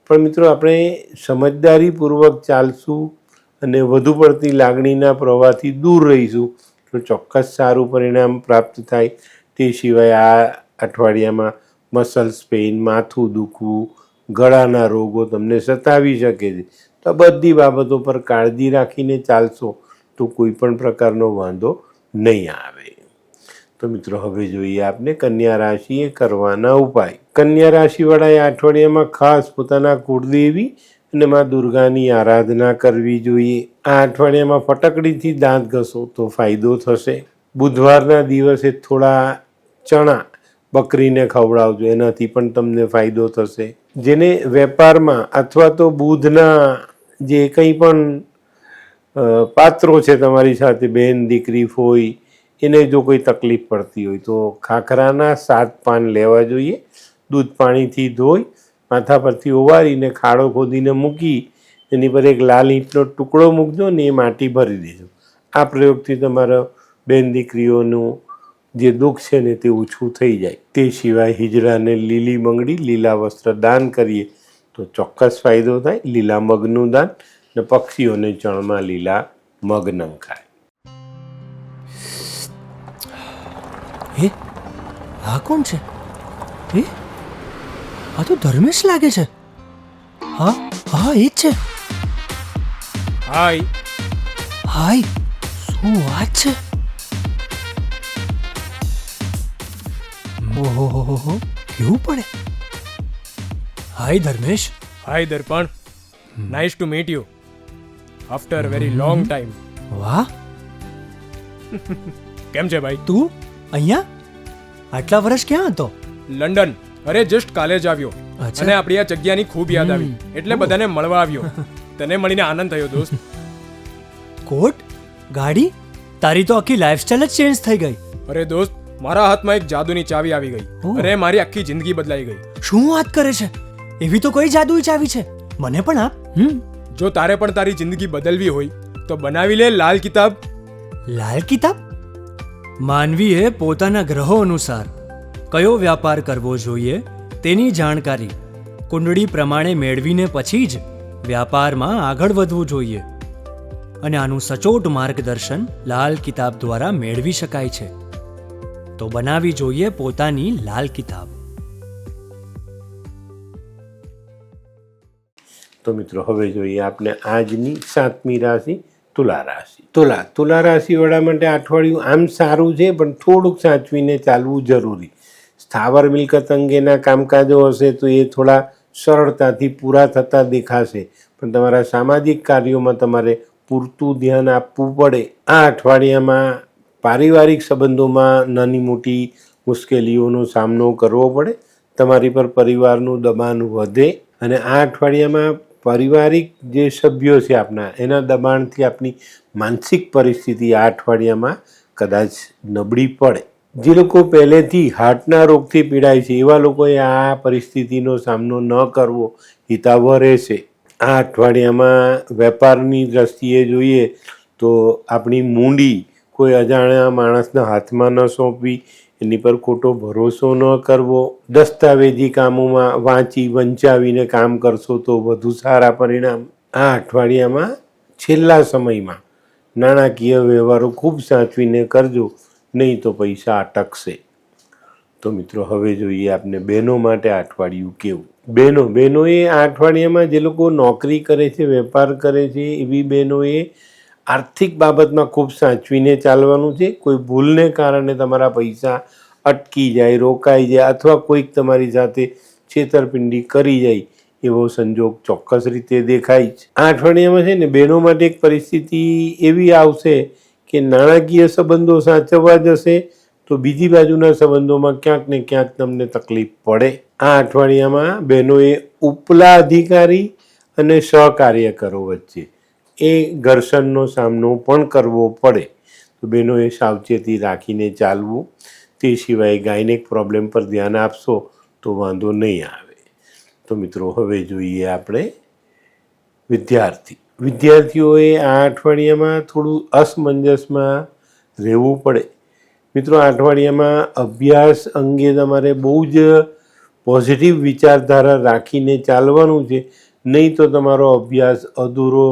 પણ મિત્રો આપણે સમજદારીપૂર્વક ચાલશું અને વધુ પડતી લાગણીના પ્રવાહથી દૂર રહીશું તો ચોક્કસ સારું પરિણામ પ્રાપ્ત થાય. તે સિવાય આ અઠવાડિયામાં મસલ્સ પેઇન, માથું દુખવું, ગળાના રોગો તમને સતાવી શકે છે. તો બધી બાબતો પર કાળજી રાખીને ચાલશો તો કોઈ પણ પ્રકારનો વાંધો નહીં આવે. તો મિત્રો હવે જોઈએ આપને કન્યા રાશિએ કરવાના ઉપાય. કન્યા રાશિવાળાએ આ અઠવાડિયામાં ખાસ પોતાના કુળદેવી અને માં દુર્ગાની આરાધના કરવી જોઈએ. આ અઠવાડિયામાં ફટકડીથી દાંત ઘસો તો ફાયદો થશે. બુધવારના દિવસે થોડા ચણા બકરીને ખવડાવજો, એનાથી પણ તમને ફાયદો થશે. જેને વેપારમાં અથવા તો બુધના જે કંઈ પણ પાત્રો છે તમારી સાથે, બહેન દીકરી હોય, એને જો કોઈ તકલીફ પડતી હોય તો ખાખરાના 7 પાન લેવા જોઈએ. દૂધ પાણીથી ધોઈ માથા પરથી ઓવારીને ખાડો ખોદીને મૂકી એની પર એક લાલ ઈંટનો ટુકડો મૂકજો ને એ માટી ભરી દેજો. આ પ્રયોગથી તમારા બેન દીકરીઓનું જે દુઃખ છે ને તે ઓછું થઈ જાય. તે સિવાય હિજડાને લીલી બંગડી, લીલા વસ્ત્ર દાન કરીએ તો ચોક્કસ ફાયદો થાય. લીલા મગનું દાન ને પક્ષીઓને ચણમાં લીલા મગ નંખાય. હે, આ કોણ છે? હે, આ તો ધર્મેશ લાગે છે. હા હા, એ જ છે. હાય હાય, શું વાત છે? ઓહો, કેવું પડે? Hi Dharmesh. Hi Darpan, nice to meet you after very long time. વાહ, કેમ છે ભાઈ? તું અહીંયા આટલા વર્ષ ક્યાં હતો? લંડન. અરે જસ્ટ કાલે જ આવ્યો અચ્છા. અને આપણી આ જગ્યાની ખૂબ યાદ આવી એટલે બધાને મળવા આવ્યો. તને મળીને આનંદ થયો દોસ્ત. કોટ, ગાડી, તારી તો આખી લાઈફસ્ટાઈલ જ ચેન્જ થઈ ગઈ. અરે દોસ્ત, મારા હાથમાં એક જાદુની ચાવી આવી ગઈ ઓહ. અને મારી આખી જિંદગી બદલાઈ ગઈ. શું વાત કરે છે? એવી તો કઈ જાદુઈ ચાવી છે? મને પણ આપ. જો તારે પણ તારી જિંદગી બદલવી હોય તો બનાવી લે લાલ કિતાબ. લાલ કિતાબ? માનવીએ પોતાના ગ્રહો અનુસાર કયો વ્યાપાર કરવો જોઈએ તેની જાણકારી કુંડળી પ્રમાણે મેળવીને પછી જ વ્યાપારમાં આગળ વધવું જોઈએ. અને આનું સચોટ માર્ગદર્શન લાલ કિતાબ દ્વારા મેળવી શકાય છે. તો બનાવી જોઈએ પોતાની લાલ કિતાબ. તો મિત્રો હવે જોઈએ આપણે આજની 7મી રાશિ તુલા રાશિ. તુલા રાશિવાળા માટે અઠવાડિયું આમ સારું છે, પણ થોડુંક સાચવીને ચાલવું જરૂરી. સ્થાવર મિલકત અંગેના કામકાજો હશે તો એ થોડા સરળતાથી પૂરા થતા દેખાશે, પણ તમારા સામાજિક કાર્યોમાં તમારે પૂરતું ધ્યાન આપવું પડે. આ અઠવાડિયામાં પારિવારિક સંબંધોમાં નાની મોટી મુશ્કેલીઓનો સામનો કરવો પડે. તમારી પર પરિવારનું દબાણ વધે અને આ અઠવાડિયામાં પારિવારિક જે સભ્યો છે આપણા, એના દબાણથી આપણી માનસિક પરિસ્થિતિ આ અઠવાડિયામાં કદાચ નબળી પડે. જે લોકો પહેલેથી હાર્ટના રોગથી પીડાય છે એવા લોકોએ આ પરિસ્થિતિનો સામનો ન કરવો હિતાવહ રહેશે. આ અઠવાડિયામાં વેપારની દ્રષ્ટિએ જોઈએ તો આપણી મૂડી કોઈ અજાણ્યા માણસના હાથમાં ન સોંપવી, એની પર ખોટો ભરોસો ન કરવો. દસ્તાવેજી કામોમાં વાંચી વંચાવીને કામ કરશો તો વધુ સારા પરિણામ. આ અઠવાડિયામાં છેલ્લા સમયમાં નાણાકીય વ્યવહારો ખૂબ સાચવીને કરજો, નહીં તો પૈસા અટકશે. તો મિત્રો હવે જોઈએ આપણે બહેનો માટે આ અઠવાડિયું કેવું. બહેનોએ આ અઠવાડિયામાં જે લોકો નોકરી કરે છે, વેપાર કરે છે, એવી બહેનોએ આર્થિક બાબતમાં ખૂબ સાચવીને ચાલવાનું છે. કોઈ ભૂલને કારણે તમારા પૈસા અટકી જાય, રોકાઈ જાય અથવા કોઈક તમારી સાથે છેતરપિંડી કરી જાય એવો સંજોગ ચોક્કસ રીતે દેખાય છે. આ અઠવાડિયામાં છે ને બહેનો માટે એક પરિસ્થિતિ એવી આવશે કે નાણાકીય સંબંધો સાચવવા જશે તો બીજી બાજુના સંબંધોમાં ક્યાંક ને ક્યાંક તમને તકલીફ પડે. આ અઠવાડિયામાં બહેનોએ ઉપલા અધિકારી અને સહકાર્યકરો વચ્ચે એ ઘર્ષણનો સામનો પણ કરવો પડે. તો બહેનોએ સાવચેતી રાખીને ચાલવું. તે સિવાય ગાયનેક પ્રોબ્લેમ પર ધ્યાન આપશો તો વાંધો નહીં આવે. તો મિત્રો હવે જોઈએ આપણે વિદ્યાર્થીઓએ આ અઠવાડિયામાં થોડું અસમંજસમાં રહેવું પડે. મિત્રો, આ અઠવાડિયામાં અભ્યાસ અંગે તમારે બહુ જ પોઝિટિવ વિચારધારા રાખીને ચાલવાનું છે, નહીં તો તમારો અભ્યાસ અધૂરો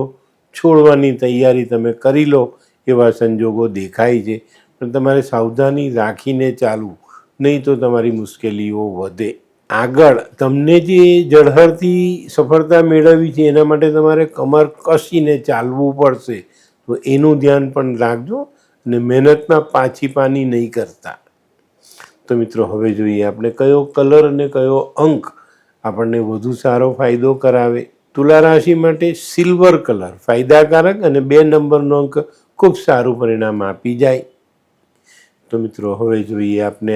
છોડવાની તૈયારી તમે કરી લો એવા સંજોગો દેખાય છે. પણ તમારે સાવધાની રાખીને ચાલવું, નહીં તો તમારી મુશ્કેલીઓ વધે. આગળ તમને જે ઝળહળતી સફળતા મેળવવી છે એના માટે તમારે કમર કસીને ચાલવું પડશે. તો એનું ધ્યાન પણ રાખજો અને મહેનતમાં પાછી પાની નહીં કરતા. તો મિત્રો, હવે જોઈએ આપણે કયો કલર અને કયો અંક આપણને વધુ સારો ફાયદો કરાવે. તુલા રાશિ માટે સિલ્વર કલર ફાયદાકારક અને 2 નંબરનો અંક ખૂબ સારું પરિણામ આપી જાય. તો મિત્રો, હવે જોઈએ આપણે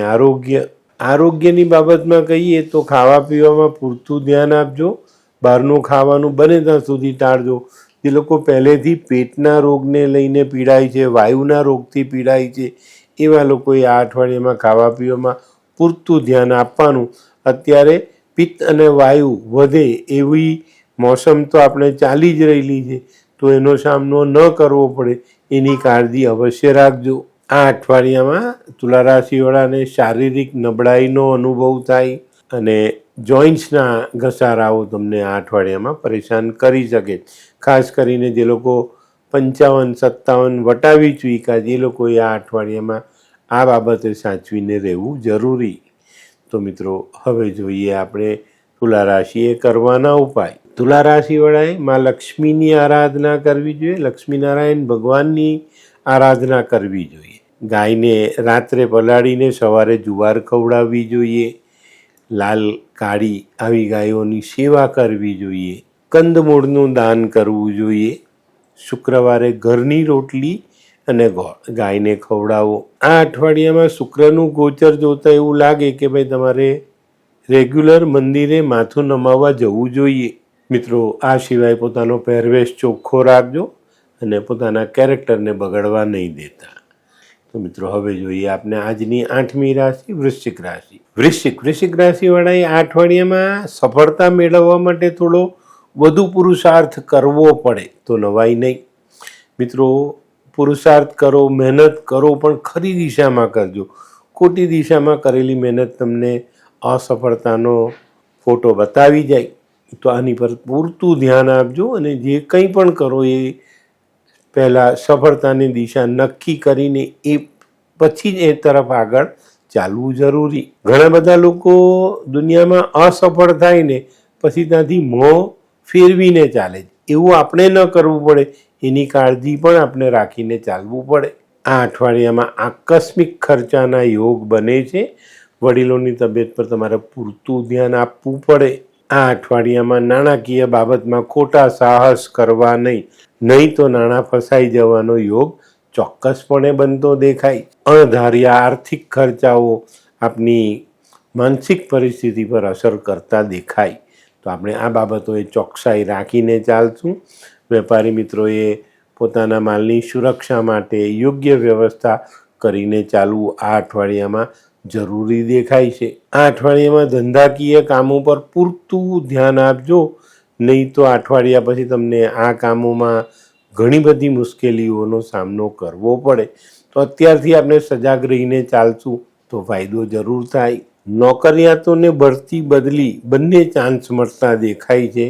આરોગ્યની બાબતમાં કહીએ તો ખાવા પીવામાં પૂરતું ધ્યાન આપજો. બહારનું ખાવાનું બને ત્યાં સુધી ટાળજો. જે લોકો પહેલેથી પેટના રોગને લઈને પીડાય છે, વાયુના રોગથી પીડાય છે, એવા લોકોએ આ અઠવાડિયામાં ખાવા પીવામાં પૂરતું ધ્યાન આપવાનું. અત્યારે પિત્ત અને વાયુ વધે એવી મોસમ તો આપણે ચાલી જ રહેલી છે, તો એનો સામનો ન કરવો પડે એની કાળજી અવશ્ય રાખજો. આ અઠવાડિયામાં તુલા રાશિવાળાને શારીરિક નબળાઈનો અનુભવ થાય અને જોઈન્ટ્સના ઘસારાઓ તમને આ અઠવાડિયામાં પરેશાન કરી શકે. ખાસ કરીને જે લોકો 55-57 વટાવી ચૂક્યા છે એ લોકોએ આ અઠવાડિયામાં આ બાબતે સાચવીને રહેવું જરૂરી. તો મિત્રો, હવે જોઈએ આપણે તુલા રાશિએ કરવાના ઉપાય. તુલા રાશિવાળાએ માં લક્ષ્મીની આરાધના કરવી જોઈએ. લક્ષ્મીનારાયણ ભગવાનની આરાધના કરવી જોઈએ. ગાયને રાત્રે પલાળીને સવારે જુવાર ખવડાવવી જોઈએ. લાલ કાળી આવી ગાયોની સેવા કરવી જોઈએ. કંદમૂળનું દાન કરવું જોઈએ. શુક્રવારે ઘરની રોટલી અને ગોળ ગાયને ખવડાવો. આ અઠવાડિયામાં શુક્રનું ગોચર જોતા એવું લાગે કે ભાઈ તમારે રેગ્યુલર મંદિરે માથું નમાવવા જવું જોઈએ. મિત્રો, આ સિવાય પોતાનો પહેરવેશ ચોખ્ખો રાખજો અને પોતાના કેરેક્ટરને બગડવા નહીં દેતા. તો મિત્રો, હવે જોઈએ આપણે આજની 8મી રાશિ વૃશ્ચિક રાશિ. વૃશ્ચિક રાશિવાળાએ આ અઠવાડિયામાં સફળતા મેળવવા માટે થોડો વધુ પુરુષાર્થ કરવો પડે તો નવાઈ નહીં. મિત્રો, પુરુષાર્થ કરો, મહેનત કરો, પણ ખરી દિશામાં કરજો. ખોટી દિશામાં કરેલી મહેનત તમને અસફળતાનો ફોટો બતાવી જાય. તો આની પર પૂરતું ધ્યાન આપજો અને જે કંઈ પણ કરો એ પહેલાં સફળતાની દિશા નક્કી કરીને એ પછી જ એ તરફ આગળ ચાલવું જરૂરી. ઘણા બધા લોકો દુનિયામાં અસફળ થાય ને પછી ત્યાંથી મોં ફેરવીને ચાલે. એવું આપણે ન કરવું પડે એની કાળજી પણ આપણે રાખીને ચાલવું પડે. આ અઠવાડિયામાં આકસ્મિક ખર્ચાના યોગ બને છે. વડીલોની તબિયત પર તમારે પૂરતું ધ્યાન આપવું પડે. આ અઠવાડિયામાં નાણાકીય બાબતમાં ખોટા સાહસ કરવા નહીં તો નાણાં ફસાઈ જવાનો યોગ ચોક્કસપણે બનતો દેખાય. અણધાર્યા આર્થિક ખર્ચાઓ આપની માનસિક પરિસ્થિતિ પર અસર કરતા દેખાય. તો આપણે આ બાબતોએ ચોકસાઈ રાખીને ચાલશું. વેપારી મિત્રોએ પોતાના માલની સુરક્ષા માટે યોગ્ય વ્યવસ્થા કરીને ચાલવું આ અઠવાડિયામાં જરૂરી દેખાય છે. આ અઠવાડિયામાં ધંધાકીય કામો પર પૂરતું ધ્યાન આપજો, નહીં તો અઠવાડિયા પછી તમને આ કામોમાં ઘણી બધી મુશ્કેલીઓનો સામનો કરવો પડે. તો અત્યારથી આપણે સજાગ રહીને ચાલશું તો ફાયદો જરૂર થાય. નોકરિયાતોને બઢતી બદલી બંને ચાન્સ મળતા દેખાય છે,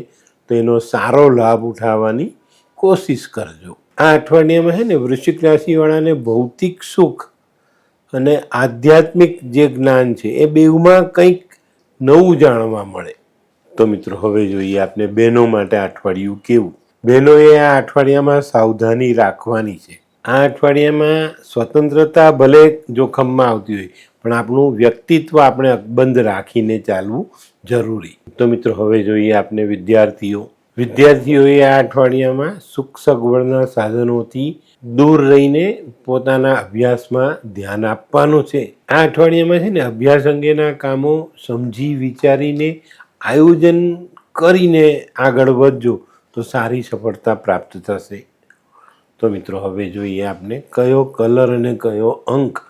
તો એનો સારો લાભ ઉઠાવવાની કોશિશ કરજો. આ અઠવાડિયામાં છે ને વૃશ્ચિક રાશિવાળાને ભૌતિક સુખ અને આધ્યાત્મિક જે જ્ઞાન છે એ બેઉમાં કંઈક નવું જાણવા મળે. તો મિત્રો, હવે જોઈએ આપણે બહેનો માટે અઠવાડિયું કેવું. બહેનોએ આ અઠવાડિયામાં સાવધાની રાખવાની છે. આ અઠવાડિયામાં સ્વતંત્રતા ભલે જોખમમાં આવતી હોય, પણ આપણું વ્યક્તિત્વ આપણે અકબંધ રાખીને ચાલવું જરૂરી. તો મિત્રો, હવે જોઈએ આપણે વિદ્યાર્થીઓએ આ અઠવાડિયામાં સુખ સગવડના સાધનોથી દૂર રહીને પોતાના અભ્યાસમાં ધ્યાન આપવાનું છે. આ અઠવાડિયામાં છે ને અભ્યાસ અંગેના કામો સમજી વિચારીને આયોજન કરીને આગળ વધજો તો સારી સફળતા પ્રાપ્ત થશે. તો મિત્રો, હવે જોઈએ આપણે કયો કલર અને કયો અંક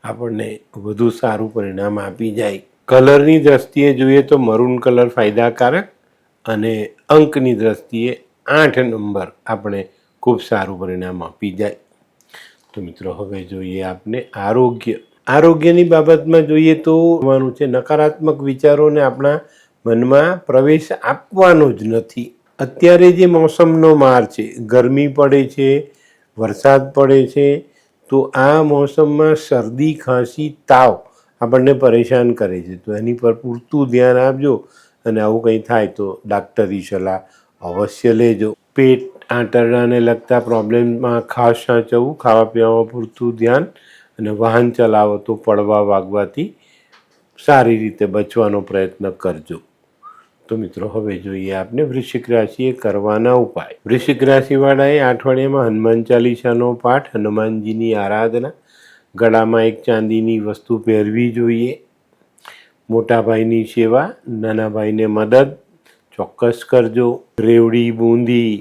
આપણને વધુ સારું પરિણામ આપી જાય. કલરની દ્રષ્ટિએ જોઈએ તો મરૂન કલર ફાયદાકારક અને અંકની દ્રષ્ટિએ 8 નંબર આપણે ખૂબ સારું પરિણામ આપી જાય. તો મિત્રો હવે જોઈએ આપણે આરોગ્યની બાબતમાં જોઈએ તો જોવાનું છે નકારાત્મક વિચારોને આપણા મનમાં પ્રવેશ આપવાનો જ નથી. અત્યારે જે મોસમનો માર છે, ગરમી પડે છે, વરસાદ પડે છે, તો આ મોસમમાં શરદી, ખાંસી, તાવ આપણને પરેશાન કરે છે. તો એની પર પૂરતું ધ્યાન આપજો અને આવું કંઈ થાય તો ડાક્ટરી સલાહ અવશ્ય લેજો. પેટ આંતરડાને લગતા પ્રોબ્લેમમાં ખાસ સાચવવું, ખાવા પીવામાં પૂરતું ધ્યાન અને વાહન ચલાવો તો પડવા વાગવાથી સારી રીતે બચવાનો પ્રયત્ન કરજો. તો મિત્રો હવે જોઈએ આપણે વૃશ્ચિક રાશિએ કરવાના ઉપાય. વૃશ્ચિક રાશિવાળાએ આ અઠવાડિયામાં હનુમાન ચાલીસાનો પાઠ, હનુમાનજીની આરાધના, ગળામાં એક ચાંદીની વસ્તુ પહેરવી જોઈએ. મોટા ભાઈની સેવા, નાના ભાઈને મદદ ચોક્કસ કરજો. રેવડી, બુંદી,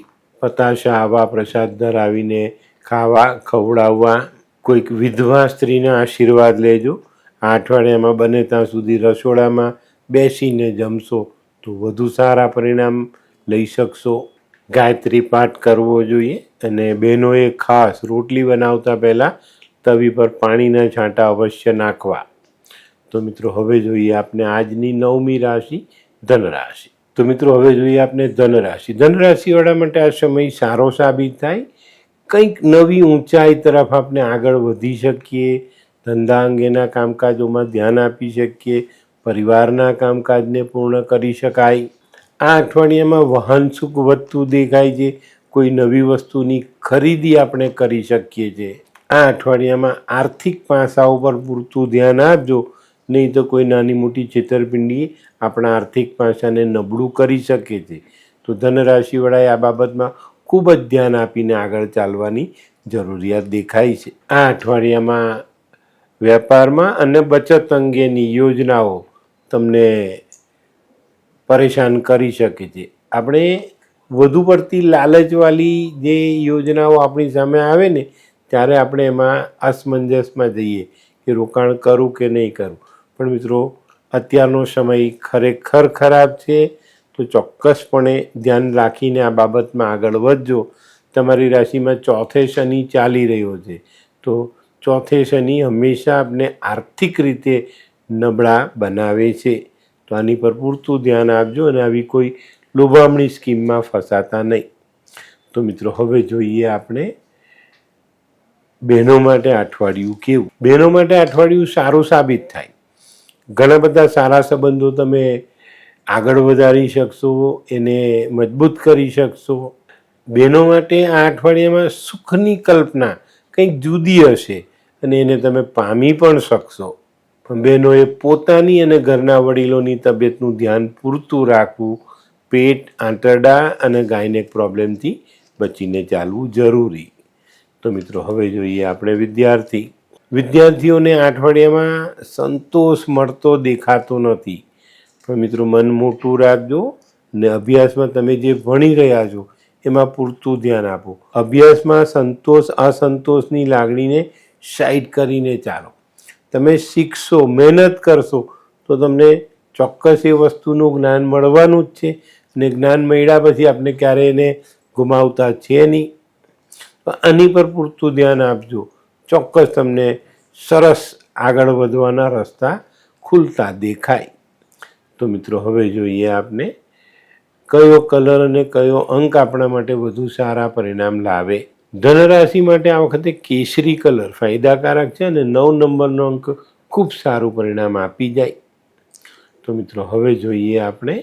પતાશા આવા પ્રસાદ ધરાવીને ખવડાવવા. કોઈક વિધવા સ્ત્રીના આશીર્વાદ લેજો. આ અઠવાડિયામાં બને ત્યાં સુધી રસોડામાં બેસીને જમશો તો વધુ સારા પરિણામ લઈ શકશો. ગાયત્રી પાઠ કરવો જોઈએ અને બહેનોએ ખાસ રોટલી બનાવતા પહેલાં તવી પર પાણીના છાંટા અવશ્ય નાખવા. તો મિત્રો હવે જોઈએ આપણે આજની 9મી રાશિ ધનરાશિ. તો મિત્રો હવે જોઈએ આપણે ધનરાશિવાળા માટે આ સમય સારો સાબિત થાય. કંઈક નવી ઊંચાઈ તરફ આપણે આગળ વધી શકીએ, ધંધા અંગેના કામકાજોમાં ધ્યાન આપી શકીએ, પરિવારના કામકાજને પૂર્ણ કરી શકાય. આ અઠવાડિયામાં વાહન સુખ વધતું દેખાય છે. કોઈ નવી વસ્તુની ખરીદી આપણે કરી શકીએ છીએ. આ અઠવાડિયામાં આર્થિક પાસાઓ પર પૂરતું ધ્યાન આપજો, નહીં તો કોઈ નાની મોટી છેતરપિંડી આપણા આર્થિક પાસાને નબળું કરી શકે છે. તો ધનરાશિવાળાએ આ બાબતમાં ખૂબ જ ધ્યાન આપીને આગળ ચાલવાની જરૂરિયાત દેખાય છે. આ અઠવાડિયામાં વેપારમાં અને બચત અંગેની યોજનાઓ તમને પરેશાન કરી શકે છે. આપણે વધુ પડતી લાલચવાળી જે યોજનાઓ આપણી સામે આવે ને ત્યારે આપણે એમાં અસમંજસમાં જઈએ કે રોકાણ કરું કે નહીં કરું. પણ મિત્રો અત્યારનો સમય ખરેખર ખરાબ છે, તો ચોક્કસપણે ધ્યાન રાખીને આ બાબતમાં આગળ વધજો. તમારી રાશિમાં ચોથે શનિ ચાલી રહ્યો છે, તો ચોથે શનિ હંમેશા આપણે આર્થિક રીતે નબળા બનાવે છે. તો આની પર પૂરતું ધ્યાન આપજો અને આવી કોઈ લોભામણી સ્કીમમાં ફસાતા નહીં. તો મિત્રો હવે જોઈએ આપણે બહેનો માટે અઠવાડિયું કેવું. બહેનો માટે અઠવાડિયું સારું સાબિત થાય. ઘણા બધા સારા સંબંધો તમે આગળ વધારી શકશો, એને મજબૂત કરી શકશો. બહેનો માટે આ અઠવાડિયામાં સુખની કલ્પના કંઈક જુદી હશે અને એને તમે પામી પણ શકશો. પણ બહેનોએ પોતાની અને ઘરના વડીલોની તબિયતનું ધ્યાન પૂરતું રાખવું. પેટ, આંતરડા અને ગાયનેક પ્રોબ્લેમથી બચીને ચાલવું જરૂરી. તો મિત્રો હવે જોઈએ આપણે વિદ્યાર્થીઓને આ અઠવાડિયામાં સંતોષ મળતો દેખાતો નથી. પણ મિત્રો મન મોટું રાખજો ને અભ્યાસમાં તમે જે ભણી રહ્યા છો એમાં પૂરતું ધ્યાન આપો. અભ્યાસમાં અસંતોષની લાગણીને સાઈડ કરીને ચાલો. તમે શીખશો, મહેનત કરશો તો તમને ચોક્કસ એ વસ્તુનું જ્ઞાન મળવાનું જ છે અને જ્ઞાન મળ્યા પછી આપણે ક્યારેય એને ગુમાવતા છે નહીં. આની પર પૂરતું ધ્યાન આપજો. ચોક્કસ તમને સરસ આગળ વધવાના રસ્તા ખુલતા દેખાય. તો મિત્રો હવે જોઈએ આપણે કયો કલર અને કયો અંક આપણા માટે વધુ સારા પરિણામ લાવે. ધનરાશિ માટે આ વખતે કેસરી કલર ફાયદાકારક છે અને 9 નંબરનો અંક ખૂબ સારું પરિણામ આપી જાય. તો મિત્રો હવે જોઈએ આપણે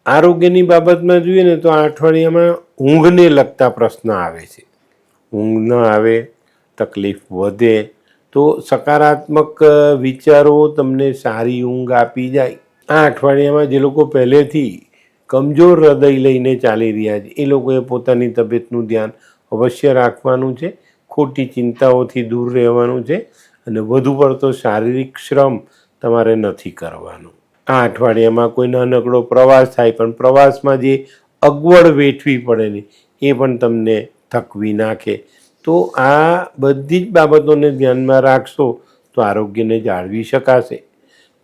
આરોગ્યની બાબતમાં જોઈએ ને તો આ અઠવાડિયામાં ઊંઘને લગતા પ્રશ્ન આવે છે. ઊંઘ ન આવે, તકલીફ વધે, તો સકારાત્મક વિચારો તમને સારી ઊંઘ આપી જાય. આ અઠવાડિયામાં જે લોકો પહેલેથી કમજોર હૃદય લઈને ચાલી રહ્યા છે એ લોકોએ પોતાની તબિયતનું ધ્યાન અવશ્ય રાખવાનું છે. ખોટી ચિંતાઓથી દૂર રહેવાનું છે અને વધુ પડતો શારીરિક શ્રમ તમારે નથી કરવાનો. આ અઠવાડિયામાં કોઈ નાનકડો પ્રવાસ થાય, પણ પ્રવાસમાં જે અગવડ વેઠવી પડે ને એ પણ તમને થકવી નાખે. તો આ બધી જ બાબતોને ધ્યાનમાં રાખશો તો આરોગ્યને જાળવી શકાશે.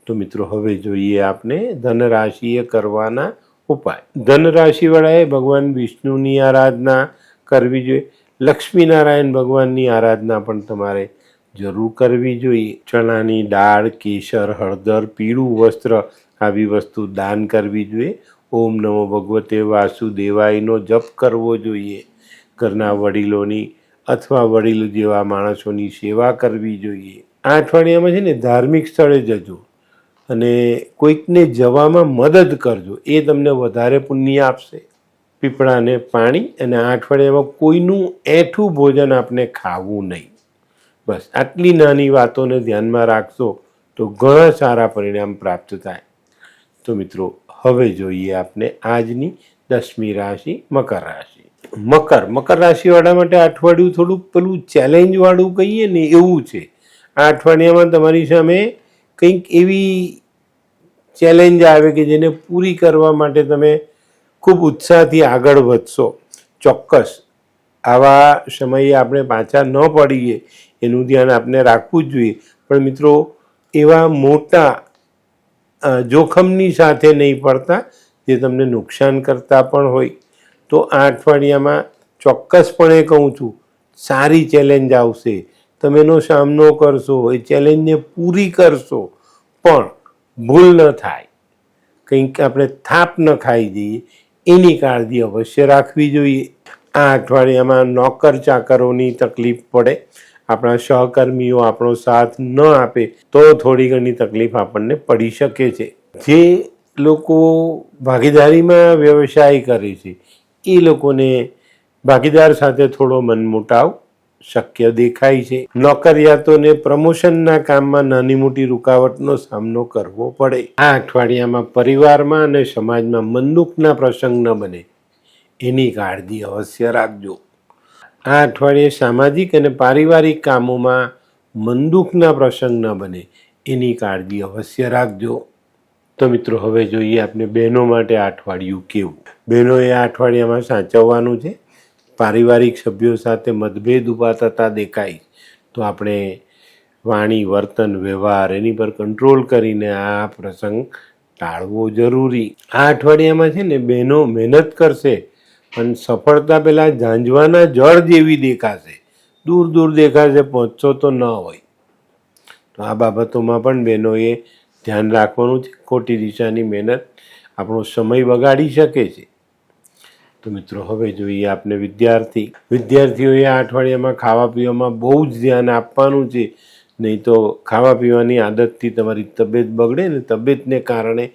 તો મિત્રો હવે જોઈએ આપણે ધનરાશિએ કરવાના ઉપાય. ધનરાશિવાળાએ ભગવાન વિષ્ણુની આરાધના કરવી જોઈએ. લક્ષ્મીનારાયણ ભગવાનની આરાધના પણ તમારે જરૂર કરવી જોઈએ. ચણાની દાળ, કેસર, હળદર, પીળું વસ્ત્ર આવી વસ્તુ દાન કરવી જોઈએ. ઓમ નમો ભગવતે વાસુદેવાયનો જપ કરવો જોઈએ. ઘરના વડીલોની અથવા વડીલો જેવા માણસોની સેવા કરવી જોઈએ. આ અઠવાડિયામાં છે ને ધાર્મિક સ્થળે જજો અને કોઈકને જવામાં મદદ કરજો, એ તમને વધારે પુણ્ય આપશે. પીપળાને પાણી, અને આ અઠવાડિયામાં કોઈનું એઠું ભોજન આપણે ખાવું નહીં. બસ આટલી નાની વાતોને ધ્યાનમાં રાખશો તો ઘણા સારા પરિણામ પ્રાપ્ત થાય. તો મિત્રો, હવે જોઈએ આપણે આજની 10મી રાશિ મકર રાશિ. મકર રાશિવાળા માટે આ અઠવાડિયું થોડુંક પેલું ચેલેન્જવાળું કહીએ ને એવું છે. આ અઠવાડિયામાં તમારી સામે કંઈક એવી ચેલેન્જ આવે કે જેને પૂરી કરવા માટે તમે ખૂબ ઉત્સાહથી આગળ વધશો. ચોક્કસ આવા સમયે આપણે પાછા ન પડીએ એનું ધ્યાન આપણે રાખવું જ જોઈએ. પણ મિત્રો, એવા મોટા જોખમની સાથે નહીં પડતા જે તમને નુકસાન કરતા પણ હોય. તો આ અઠવાડિયામાં ચોક્કસપણે કહું છું, સારી ચેલેન્જ આવશે, તમે એનો સામનો કરશો, એ ચેલેન્જને પૂરી કરશો, પણ ભૂલ ન થાય, કંઈક આપણે થાપ ન ખાઈ જઈએ એની કાળજી અવશ્ય રાખવી જોઈએ. આ અઠવાડિયામાં નોકર ચાકરોની તકલીફ પડે. આપણા સહકર્મીઓ આપણો સાથ ન આપે તો થોડી ઘણી તકલીફ આપણને પડી શકે છે. જે લોકો ભાગીદારીમાં વ્યવસાય કરે છે એ લોકોને ભાગીદાર સાથે થોડો મનમોટાવ શક્ય દેખાય છે. નોકરિયાતોને પ્રમોશનના કામમાં નાની મોટી રૂકાવટનો સામનો કરવો પડે. આ અઠવાડિયામાં પરિવારમાં અને સમાજમાં મનદુખના પ્રસંગ ન બને એની કાળજી અવશ્ય રાખજો. આ અઠવાડિયે સામાજિક અને પારિવારિક કામોમાં મનદુખના પ્રસંગ ન બને એની કાળજી અવશ્ય રાખજો. તો મિત્રો, હવે જોઈએ આપણે બહેનો માટે આ અઠવાડિયું કેવું. બહેનોએ આ અઠવાડિયામાં સાચવવાનું છે. પારિવારિક સભ્યો સાથે મતભેદ ઊભા થતા દેખાય તો આપણે વાણી, વર્તન, વ્યવહાર એની પર કંટ્રોલ કરીને આ પ્રસંગ ટાળવો જરૂરી. આ અઠવાડિયામાં છે ને બહેનો મહેનત કરશે પણ સફળતા પહેલાં ઝાંઝવાના જળ જેવી દેખાશે. દૂર દૂર દેખાશે, પહોંચશો તો ન હોય. તો આ બાબતોમાં પણ બહેનોએ ધ્યાન રાખવાનું છે. ખોટી દિશાની મહેનત આપણો સમય બગાડી શકે છે. તો મિત્રો, હવે જોઈએ આપણે વિદ્યાર્થીઓએ આ અઠવાડિયામાં ખાવા પીવામાં બહુ જ ધ્યાન આપવાનું છે. નહીં તો ખાવા પીવાની આદતથી તમારી તબિયત બગડે ને તબિયતને કારણે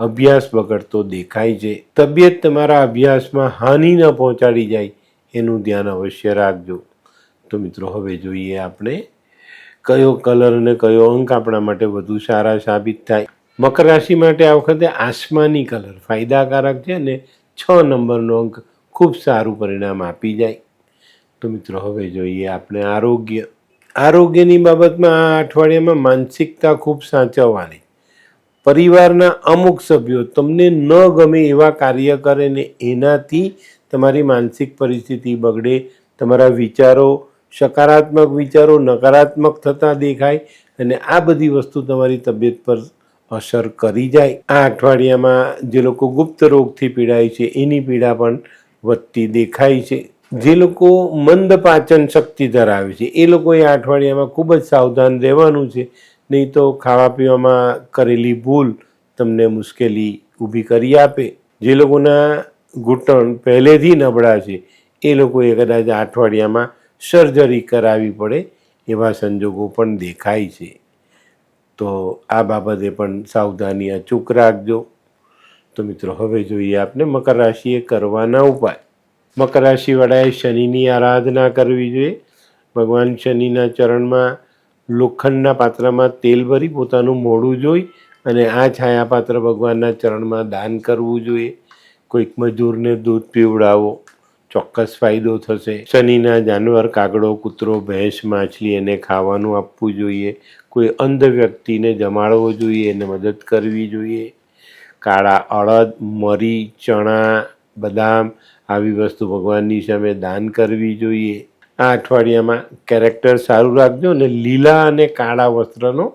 અભ્યાસ બગડતો દેખાય છે. તબિયત તમારા અભ્યાસમાં હાનિ ન પહોંચાડી જાય એનું ધ્યાન અવશ્ય રાખજો. તો મિત્રો, હવે જોઈએ આપણે કયો કલર અને કયો અંક આપણા માટે વધુ સારા સાબિત થાય. મકર રાશિ માટે આ વખતે આસમાની કલર ફાયદાકારક છે અને 6 નંબરનો અંક ખૂબ સારું પરિણામ આપી જાય. તો મિત્રો, હવે જોઈએ આપણે આરોગ્યની બાબતમાં આ અઠવાડિયામાં માનસિકતા ખૂબ સાચવવાની. પરિવારના અમુક સભ્યો તમને ન ગમે એવા કાર્ય કરે ને એનાથી તમારી માનસિક પરિસ્થિતિ બગડે. તમારા વિચારો, સકારાત્મક વિચારો નકારાત્મક થતા દેખાય અને આ બધી વસ્તુ તમારી તબિયત પર અસર કરી જાય. આ અઠવાડિયામાં જે લોકો ગુપ્ત રોગથી પીડાય છે એની પીડા પણ વધતી દેખાય છે. જે લોકો મંદ પાચન શક્તિ ધરાવે છે એ લોકોએ આ અઠવાડિયામાં ખૂબ જ સાવધાન રહેવાનું છે. નહીં તો ખાવા પીવામાં કરેલી ભૂલ તમને મુશ્કેલી ઊભી કરી આપે. જે લોકોના ઘૂંટણ પહેલેથી નબળા છે એ લોકોએ કદાચ આ અઠવાડિયામાં સર્જરી કરાવવી પડે એવા સંજોગો પણ દેખાય છે. તો આ બાબતે પણ સાવધાની અચૂક રાખજો. તો મિત્રો, હવે જોઈએ આપણે મકર રાશિએ કરવાના ઉપાય. મકર રાશિવાળાએ શનિની આરાધના કરવી જોઈએ. ભગવાન શનિના ચરણમાં લોખંડના પાત્રમાં તેલ ભરી પોતાનું મોઢું જોઈ અને આ છાયાપાત્ર ભગવાનના ચરણમાં દાન કરવું જોઈએ. કોઈક મજૂરને દૂધ પીવડાવો, ચોક્કસ ફાયદો થશે. શનિના જાનવર કાગડો, કૂતરો, ભેંસ, માછલી એને ખાવાનું આપવું જોઈએ. કોઈ અંધ વ્યક્તિને જમાડવો જોઈએ, એને મદદ કરવી જોઈએ. કાળા અડદ, મરી, ચણા, બદામ આવી વસ્તુ ભગવાનની સામે દાન કરવી જોઈએ. આ અઠવાડિયામાં કેરેક્ટર સારું રાખજો અને લીલા અને કાળા વસ્ત્રનો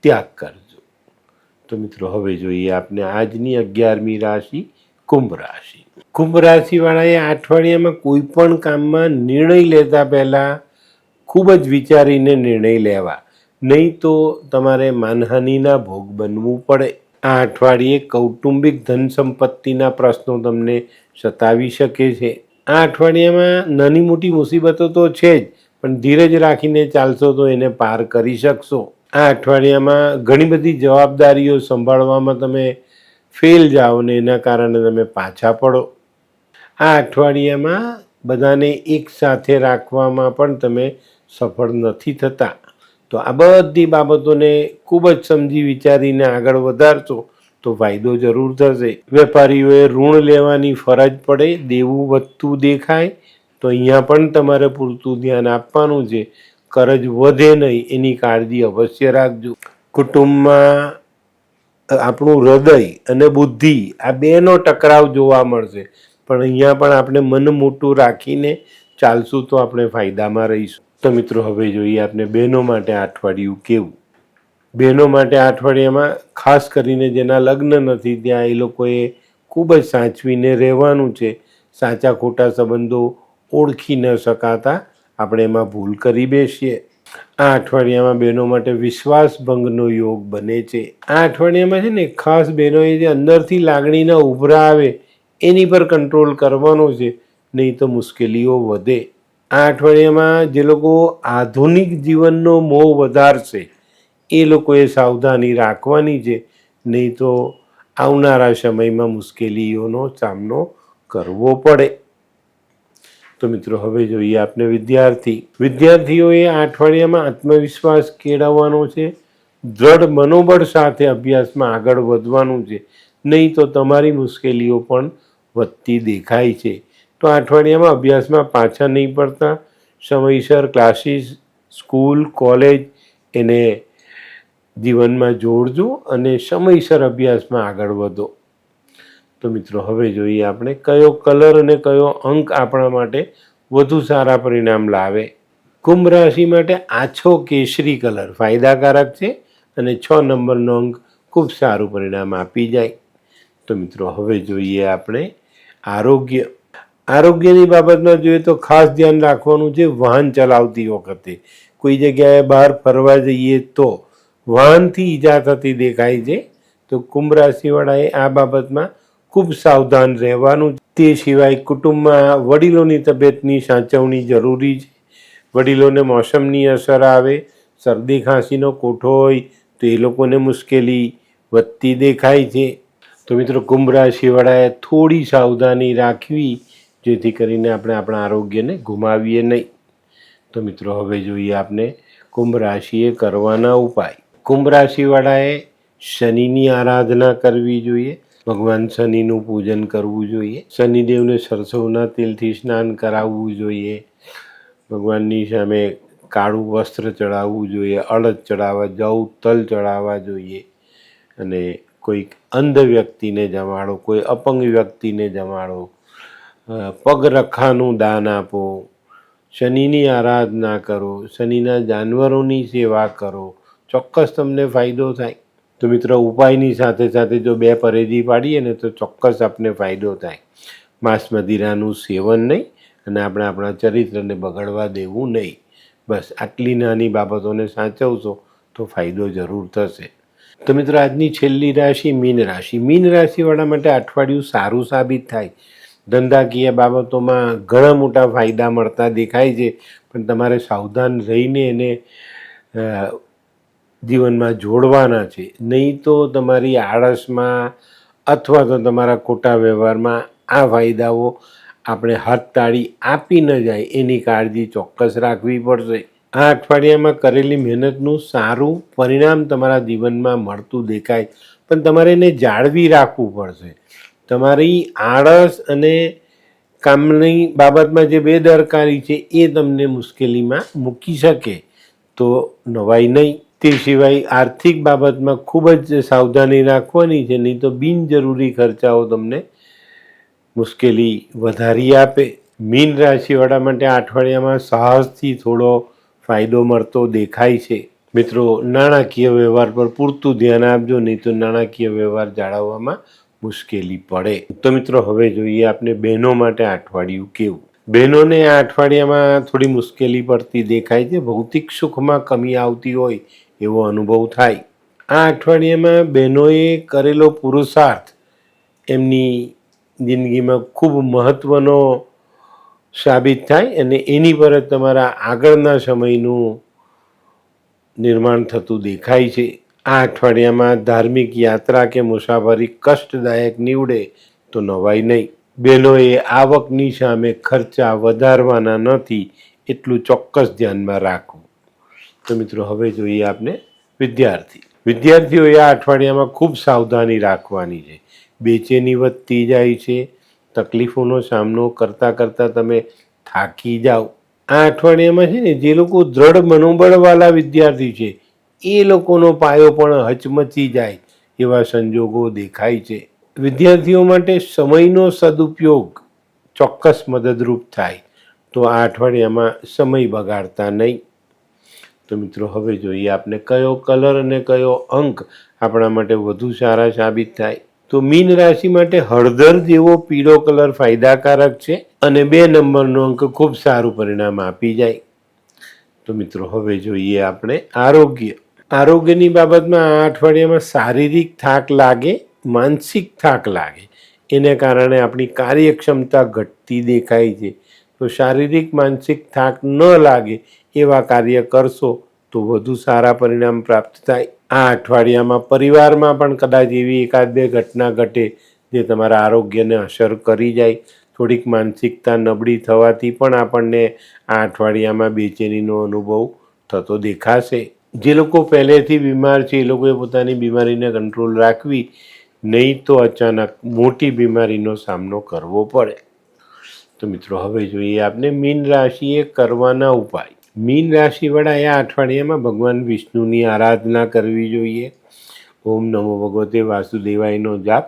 ત્યાગ કરજો. તો મિત્રો, હવે જોઈએ આપણે આજની 11મી રાશિ કુંભ રાશિ. કુંભ રાશિવાળાએ આ અઠવાડિયામાં કોઈ પણ કામમાં નિર્ણય લેતા પહેલાં ખૂબ જ વિચારીને નિર્ણય લેવા, નહીં તો તમારે માનહાનિના ભોગ બનવું પડે. આ અઠવાડિયે કૌટુંબિક ધન સંપત્તિના પ્રશ્નો તમને સતાવી શકે છે. આ અઠવાડિયામાં નાની મોટી મુસીબતો તો છે જ, પણ ધીરજ રાખીને ચાલશો તો એને પાર કરી શકશો. આ અઠવાડિયામાં ઘણી બધી જવાબદારીઓ સંભાળવામાં તમે ફેલ જાઓ ને એના કારણે તમે પાછા પડો. આ અઠવાડિયામાં બધાને એક સાથે રાખવામાં પણ તમે સફળ નથી થતા. તો આ બધી બાબતોને ખૂબ જ સમજી વિચારીને આગળ વધારશો તો ફાયદો જરૂર થશે. વેપારીઓએ ઋણ લેવાની ફરજ પડે, દેવું વધતું દેખાય તો અહીંયા પણ તમારે પૂરતું ધ્યાન આપવાનું છે. કરજ વધે નહીં એની કાળજી અવશ્ય રાખજો. કુટુંબમાં આપણું હૃદય અને બુદ્ધિ આ બેનો ટકરાવ જોવા મળશે, પણ અહીંયા પણ આપણે મન મોટું રાખીને ચાલશું તો આપણે ફાયદામાં રહીશું. તો મિત્રો હવે જોઈએ આપણે બહેનો માટે આ અઠવાડિયું કેવું. બહેનો માટે આ અઠવાડિયામાં ખાસ કરીને જેના લગ્ન નથી ત્યાં એ લોકોએ ખૂબ જ સાચવીને રહેવાનું છે. સાચા ખોટા સંબંધો ઓળખી ન શકાતા આપણે એમાં ભૂલ કરી બેસીએ. આ અઠવાડિયામાં બહેનો માટે વિશ્વાસભંગનો યોગ બને છે. આ અઠવાડિયામાં છે ને ખાસ બહેનોએ જે અંદરથી લાગણીના ઉભરા આવે એની પર કંટ્રોલ કરવાનો છે, નહીં તો મુશ્કેલીઓ વધે. આ અઠવાડિયામાં જે લોકો આધુનિક જીવનનો મોહ વધારશે એ લોકોએ સાવધાની રાખવાની છે, નહીં તો આવનારા સમયમાં મુશ્કેલીઓનો સામનો કરવો પડે. તો મિત્રો હવે જોઈએ આપણે વિદ્યાર્થીઓએ આ અઠવાડિયામાં આત્મવિશ્વાસ કેળવવાનો છે. દ્રઢ મનોબળ સાથે અભ્યાસમાં આગળ વધવાનું છે, નહીં તો તમારી મુશ્કેલીઓ પણ વધતી દેખાય છે. તો આ અઠવાડિયામાં અભ્યાસમાં પાછા નહીં પડતા, સમયસર ક્લાસીસ, સ્કૂલ, કોલેજ એને જીવનમાં જોડજો અને સમયસર અભ્યાસમાં આગળ વધો. તો મિત્રો હવે જોઈએ આપણે કયો કલર અને કયો અંક આપણા માટે વધુ સારા પરિણામ લાવે. કુંભ રાશિ માટે આછો કેસરી કલર ફાયદાકારક છે અને 6 નંબરનો અંક ખૂબ સારું પરિણામ આપી જાય. તો મિત્રો હવે જોઈએ આપણે આરોગ્યની બાબતમાં જોઈએ તો ખાસ ધ્યાન રાખવાનું છે. વાહન ચલાવતી વખતે કોઈ જગ્યાએ બહાર ફરવા જઈએ તો વાહનથી ઈજા થતી દેખાય છે, તો કુંભ રાશિવાળાએ આ બાબતમાં ખૂબ સાવધાન રહેવાનું. તે સિવાય કુટુંબમાં વડીલોની તબિયતની સાચવણી જરૂરી છે. વડીલોને મોસમની અસર આવે, શરદી ખાંસીનો કોઠો હોય તો એ લોકોને મુશ્કેલી વધતી દેખાય છે. તો મિત્રો કુંભ રાશિવાળાએ થોડી સાવધાની રાખવી જેથી કરીને આપણે આપણા આરોગ્યને ગુમાવીએ નહીં. તો મિત્રો હવે જોઈએ આપણે કુંભ રાશિએ કરવાના ઉપાય. કુંભ રાશિવાળાએ શનિની આરાધના કરવી જોઈએ. ભગવાન શનિનું પૂજન કરવું જોઈએ. શનિદેવને સરસવના તેલથી સ્નાન કરાવવું જોઈએ. ભગવાનની સામે કાળું વસ્ત્ર ચડાવવું જોઈએ. અડદ ચડાવવા, જવ, તલ ચડાવવા જોઈએ. અને કોઈક અંધ વ્યક્તિને જમાડો, કોઈ અપંગ વ્યક્તિને જમાડો, પગરખાનું દાન આપો, શનિની આરાધના કરો, શનિના જાનવરોની સેવા કરો, ચોક્કસ તમને ફાયદો થાય. તો મિત્રો ઉપાયની સાથે સાથે જો 2 પરેજી પાડીએ ને તો ચોક્કસ આપને ફાયદો થાય. માંસ મદિરાનું સેવન નહીં અને આપણે આપણા ચરિત્રને બગડવા દેવું નહીં. બસ આટલી નાની બાબતોને સાચવશો તો ફાયદો જરૂર થશે. તો મિત્રો આજની છેલ્લી રાશિ મીન રાશિ. મીન રાશિવાળા માટે અઠવાડિયું સારું સાબિત થાય. ધંધાકીય બાબતોમાં ઘણા મોટા ફાયદા મળતા દેખાય છે, પણ તમારે સાવધાન રહીને એને જીવનમાં જોડવાના છે, નહીં તો તમારી આળસમાં અથવા તો તમારા ખોટા વ્યવહારમાં આ ફાયદાઓ આપણે હાથતાળી આપી ન જાય એની કાળજી ચોક્કસ રાખવી પડશે. આ અઠવાડિયામાં કરેલી મહેનતનું સારું પરિણામ તમારા જીવનમાં મળતું દેખાય, પણ તમારે એને જાળવી રાખવું પડશે. તમારી આળસ અને કામની બાબતમાં જે બેદરકારી છે એ તમને મુશ્કેલીમાં મૂકી શકે, તો નવાઈ નહીં. તે સિવાય આર્થિક બાબતમાં ખૂબ જ સાવધાની રાખવાની છે, નહીં તો બિનજરૂરી ખર્ચાઓ તમને મુશ્કેલી વધારી આપે. મીન રાશિવાળા માટે આ અઠવાડિયામાં સાહસથી થોડો ફાયદો મળતો દેખાય છે. મિત્રો નાણાકીય વ્યવહાર પર પૂરતું ધ્યાન આપજો, નહીં તો નાણાકીય વ્યવહાર જાળવવામાં મુશ્કેલી પડે. તો મિત્રો હવે જોઈએ આપણે બહેનો માટે આ અઠવાડિયું કેવું. બહેનોને આ અઠવાડિયામાં થોડી મુશ્કેલી પડતી દેખાય છે. ભૌતિક સુખમાં કમી આવતી હોય એવો અનુભવ થાય. આ અઠવાડિયામાં બહેનોએ કરેલો પુરુષાર્થ એમની જિંદગીમાં ખૂબ મહત્ત્વનો સાબિત થાય અને એની પર જ તમારા આગળના સમયનું નિર્માણ થતું દેખાય છે. આ અઠવાડિયામાં ધાર્મિક યાત્રા કે મુસાફરી કષ્ટદાયક નીવડે તો નવાઈ નહીં. બહેનોએ આવકની સામે ખર્ચા વધારવાના નથી એટલું ચોક્કસ ધ્યાનમાં રાખવું. તો મિત્રો હવે જોઈએ આપણે વિદ્યાર્થીઓએ આ અઠવાડિયામાં ખૂબ સાવધાની રાખવાની છે. બેચેની વધતી જાય છે. તકલીફોનો સામનો કરતાં કરતાં તમે થાકી જાઓ. આ અઠવાડિયામાં છે ને જે લોકો દ્રઢ મનોબળવાળા વિદ્યાર્થી છે એ લોકોનો પાયો પણ હચમચી જાય એવા સંજોગો દેખાય છે. વિદ્યાર્થીઓ માટે સમયનો સદુપયોગ ચોક્કસ મદદરૂપ થાય. તો આ અઠવાડિયામાં સમય બગાડતા નહીં. તો મિત્રો હવે જોઈએ આપણે કયો કલર અને કયો અંક આપણા માટે વધુ સારા સાબિત થાય. તો મીન રાશિ માટે હળદર જેવો પીળો કલર ફાયદાકારક છે અને 2 નંબરનો અંક ખૂબ સારું પરિણામ આપી જાય. તો મિત્રો હવે જોઈએ આપણે આરોગ્યની બાબતમાં આ અઠવાડિયામાં શારીરિક થાક લાગે, માનસિક થાક લાગે. એને કારણે આપણી કાર્યક્ષમતા ઘટતી દેખાય છે. તો શારીરિક માનસિક થાક ન લાગે એવા કાર્ય કરશો તો વધુ સારા પરિણામ પ્રાપ્ત થાય. આ અઠવાડિયામાં પરિવારમાં પણ કદાચ એવી 1-2 ઘટના ઘટે જે તમારા આરોગ્યને અસર કરી જાય. થોડીક માનસિકતા નબળી થવાથી પણ આપણને આ અઠવાડિયામાં બેચેનીનો અનુભવ થતો દેખાશે. જે લોકો પહેલેથી બીમાર છે એ લોકોએ પોતાની બીમારીને કંટ્રોલ રાખવી, નહીં તો અચાનક મોટી બીમારીનો સામનો કરવો પડે. તો મિત્રો હવે જોઈએ આપણે મીન રાશિએ કરવાના ઉપાય. મીન રાશિવાળાએ આ અઠવાડિયામાં ભગવાન વિષ્ણુની આરાધના કરવી જોઈએ. ઓમ નમો ભગવતે વાસુદેવાયનો જાપ.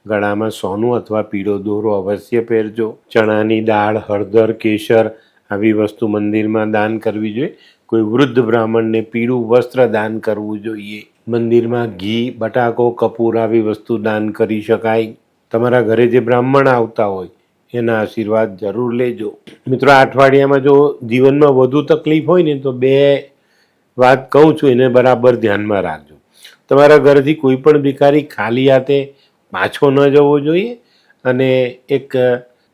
ગળામાં સોનું અથવા પીળો દોરો અવશ્ય પહેરજો. ચણાની દાળ, હળદર, કેસર આવી વસ્તુ મંદિરમાં દાન કરવી જોઈએ. કોઈ વૃદ્ધ બ્રાહ્મણને પીળું વસ્ત્ર દાન કરવું જોઈએ. મંદિરમાં ઘી, બટાકો, કપૂર આવી વસ્તુ દાન કરી શકાય. તમારા ઘરે જે બ્રાહ્મણ આવતા હોય એના આશીર્વાદ જરૂર લેજો. મિત્રો આ અઠવાડિયામાં જો જીવનમાં વધુ તકલીફ હોય ને તો 2 વાત કહું છું, એને બરાબર ધ્યાનમાં રાખજો. તમારા ઘરથી કોઈ પણ ભિખારી ખાલી હાથે પાછો ન જવો જોઈએ અને એક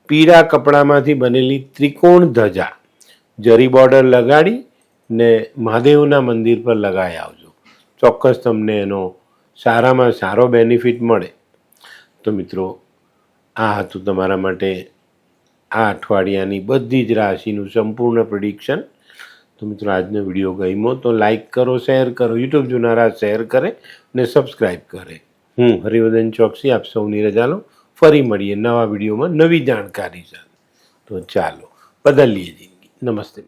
પીળા કપડામાંથી બનેલી ત્રિકોણ ધજા જરી બોર્ડર લગાડી ને મહાદેવના મંદિર પર લગાવી આવજો. ચોક્કસ તમને એનો સારામાં સારો બેનિફિટ મળે. તો મિત્રો આ હતું તમારા માટે આ અઠવાડિયાની બધી જ રાશિનું સંપૂર્ણ પ્રિડિક્શન. તો મિત્રો આજનો વિડીયો ગમ્યો તો લાઈક કરો, શેર કરો. યુટ્યુબ જોનારા શેર કરે ને સબસ્ક્રાઈબ કરે. હું હરિવર્ધન ચોકસી આપ સૌની રજા લો. ફરી મળીએ નવા વિડીયોમાં નવી જાણકારી સાથે. તો ચાલો બદલીએ જિંદગી. નમસ્તે.